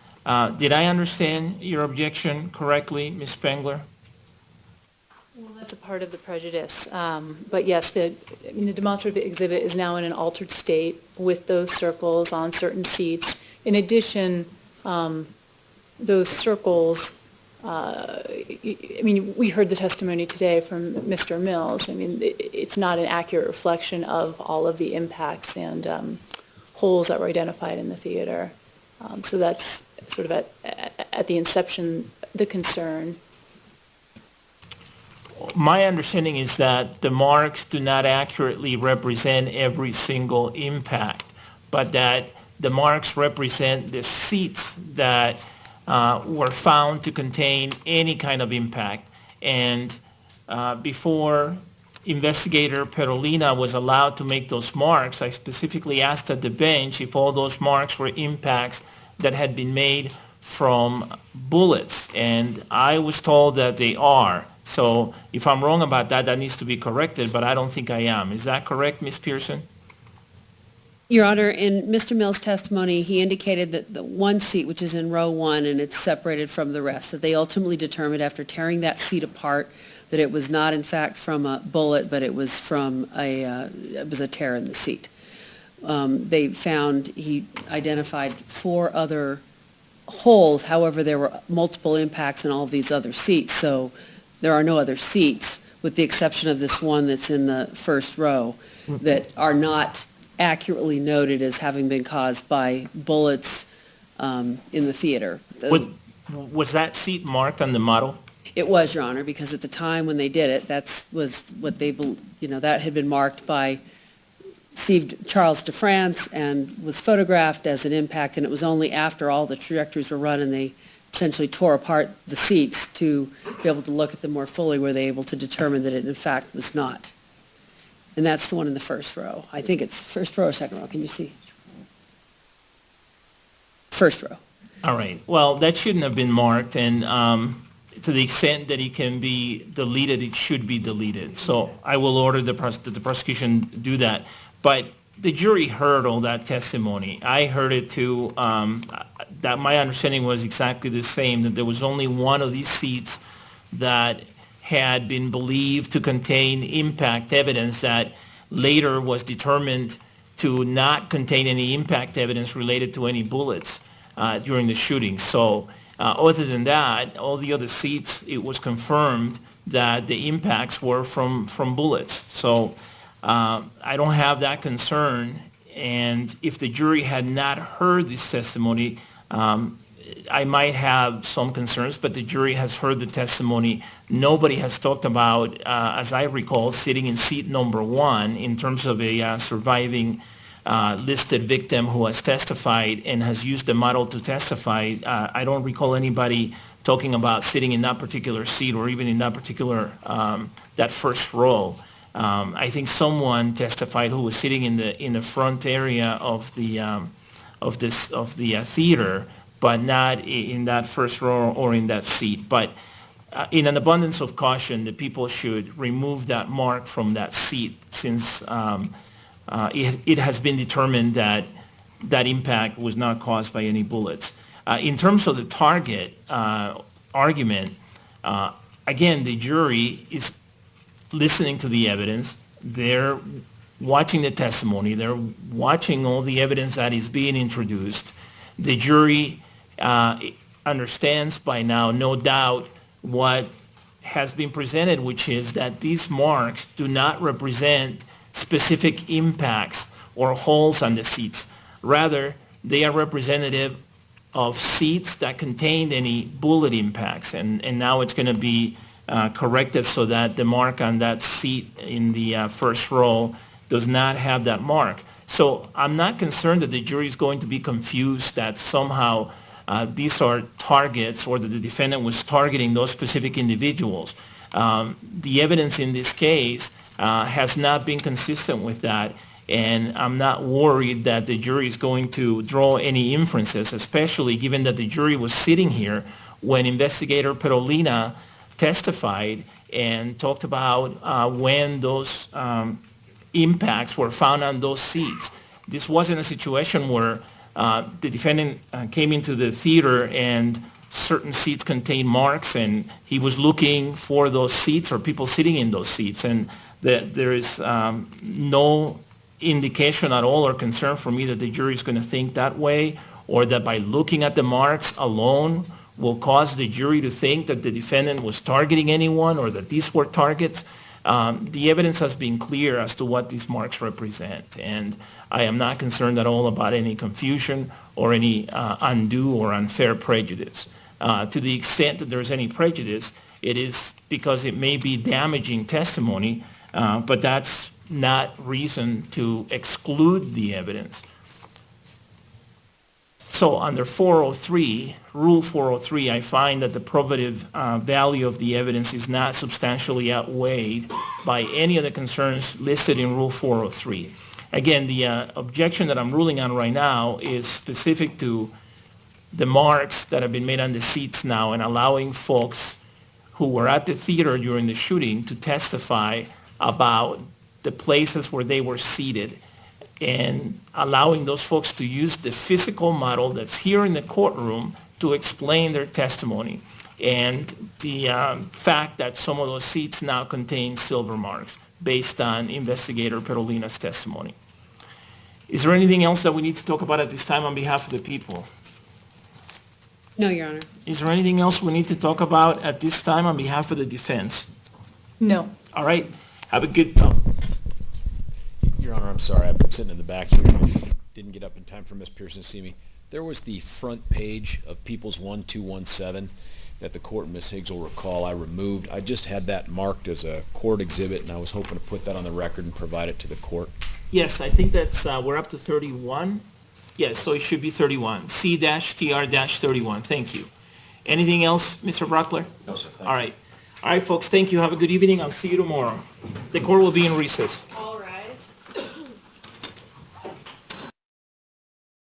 Did I understand your objection correctly, Ms. Spengler? Well, that's a part of the prejudice. But yes, the demonstrative exhibit is now in an altered state with those circles on certain seats. In addition, those circles, we heard the testimony today from Mr. Mills. It's not an accurate reflection of all of the impacts and holes that were identified in the theater. So that's sort of at the inception, the concern. My understanding is that the marks do not accurately represent every single impact, but that the marks represent the seats that were found to contain any kind of impact. And before Investigator Perolina was allowed to make those marks, I specifically asked at the bench if all those marks were impacts that had been made from bullets, and I was told that they are. So if I'm wrong about that, that needs to be corrected, but I don't think I am. Is that correct, Ms. Pearson? Your Honor, in Mr. Mills' testimony, he indicated that the one seat, which is in row 1 and it's separated from the rest, that they ultimately determined after tearing that seat apart that it was not in fact from a bullet, but it was from it was a tear in the seat. They found, he identified 4 other holes. However, there were multiple impacts in all of these other seats, so there are no other seats, with the exception of this one that's in the first row, that are not accurately noted as having been caused by bullets in the theater. Was that seat marked on the model? It was, Your Honor, because at the time when they did it, that had been marked by Steve Charles DeFrance and was photographed as an impact, and it was only after all the trajectories were run and they essentially tore apart the seats to be able to look at them more fully were they able to determine that it in fact was not. And that's the one in the first row. I think it's first row or second row. Can you see? First row. All right. Well, that shouldn't have been marked, and to the extent that it can be deleted, it should be deleted. So I will order that the prosecution do that. But the jury heard all that testimony. I heard it too. That my understanding was exactly the same, that there was only one of these seats that had been believed to contain impact evidence that later was determined to not contain any impact evidence related to any bullets during the shooting. So other than that, all the other seats, it was confirmed that the impacts were from bullets. So I don't have that concern. And if the jury had not heard this testimony, I might have some concerns, but the jury has heard the testimony. Nobody has talked about, as I recall, sitting in seat number 1 in terms of a surviving listed victim who has testified and has used the model to testify. I don't recall anybody talking about sitting in that particular seat or even in that particular, that first row. I think someone testified who was sitting in the front area of the theater, but not in that first row or in that seat. But in an abundance of caution, the people should remove that mark from that seat, since it has been determined that that impact was not caused by any bullets. In terms of the target argument, again, the jury is listening to the evidence. They're watching the testimony. They're watching all the evidence that is being introduced. The jury understands by now, no doubt, what has been presented, which is that these marks do not represent specific impacts or holes on the seats. Rather, they are representative of seats that contained any bullet impacts, and now it's going to be corrected so that the mark on that seat in the first row does not have that mark. So I'm not concerned that the jury is going to be confused that somehow these are targets or that the defendant was targeting those specific individuals. The evidence in this case has not been consistent with that, and I'm not worried that the jury is going to draw any inferences, especially given that the jury was sitting here when Investigator Perolina testified and talked about when those impacts were found on those seats. This wasn't a situation where the defendant came into the theater and certain seats contained marks and he was looking for those seats or people sitting in those seats. And there is no indication at all or concern for me that the jury is going to think that way, or that by looking at the marks alone will cause the jury to think that the defendant was targeting anyone or that these were targets. The evidence has been clear as to what these marks represent, and I am not concerned at all about any confusion or any undue or unfair prejudice. To the extent that there's any prejudice, it is because it may be damaging testimony, but that's not reason to exclude the evidence. So under 403, Rule 403, I find that the probative value of the evidence is not substantially outweighed by any of the concerns listed in Rule 403. Again, the objection that I'm ruling on right now is specific to the marks that have been made on the seats now and allowing folks who were at the theater during the shooting to testify about the places where they were seated, and allowing those folks to use the physical model that's here in the courtroom to explain their testimony, and the fact that some of those seats now contain silver marks based on Investigator Perolina's testimony. Is there anything else that we need to talk about at this time on behalf of the people? No, Your Honor. Is there anything else we need to talk about at this time on behalf of the defense? No. All right. Have a good... Your Honor, I'm sorry, I'm sitting in the back here. I didn't get up in time for Ms. Pearson to see me. There was the front page of People's 1217 that the court and Ms. Higgs will recall I removed. I just had that marked as a court exhibit, and I was hoping to put that on the record and provide it to the court. Yes, I think that's, we're up to 31. Yes, so it should be 31. C-TR-31. Thank you. Anything else, Mr. Brockler? No, sir. Thank you. All right. All right, folks, thank you. Have a good evening. I'll see you tomorrow. The court will be in recess.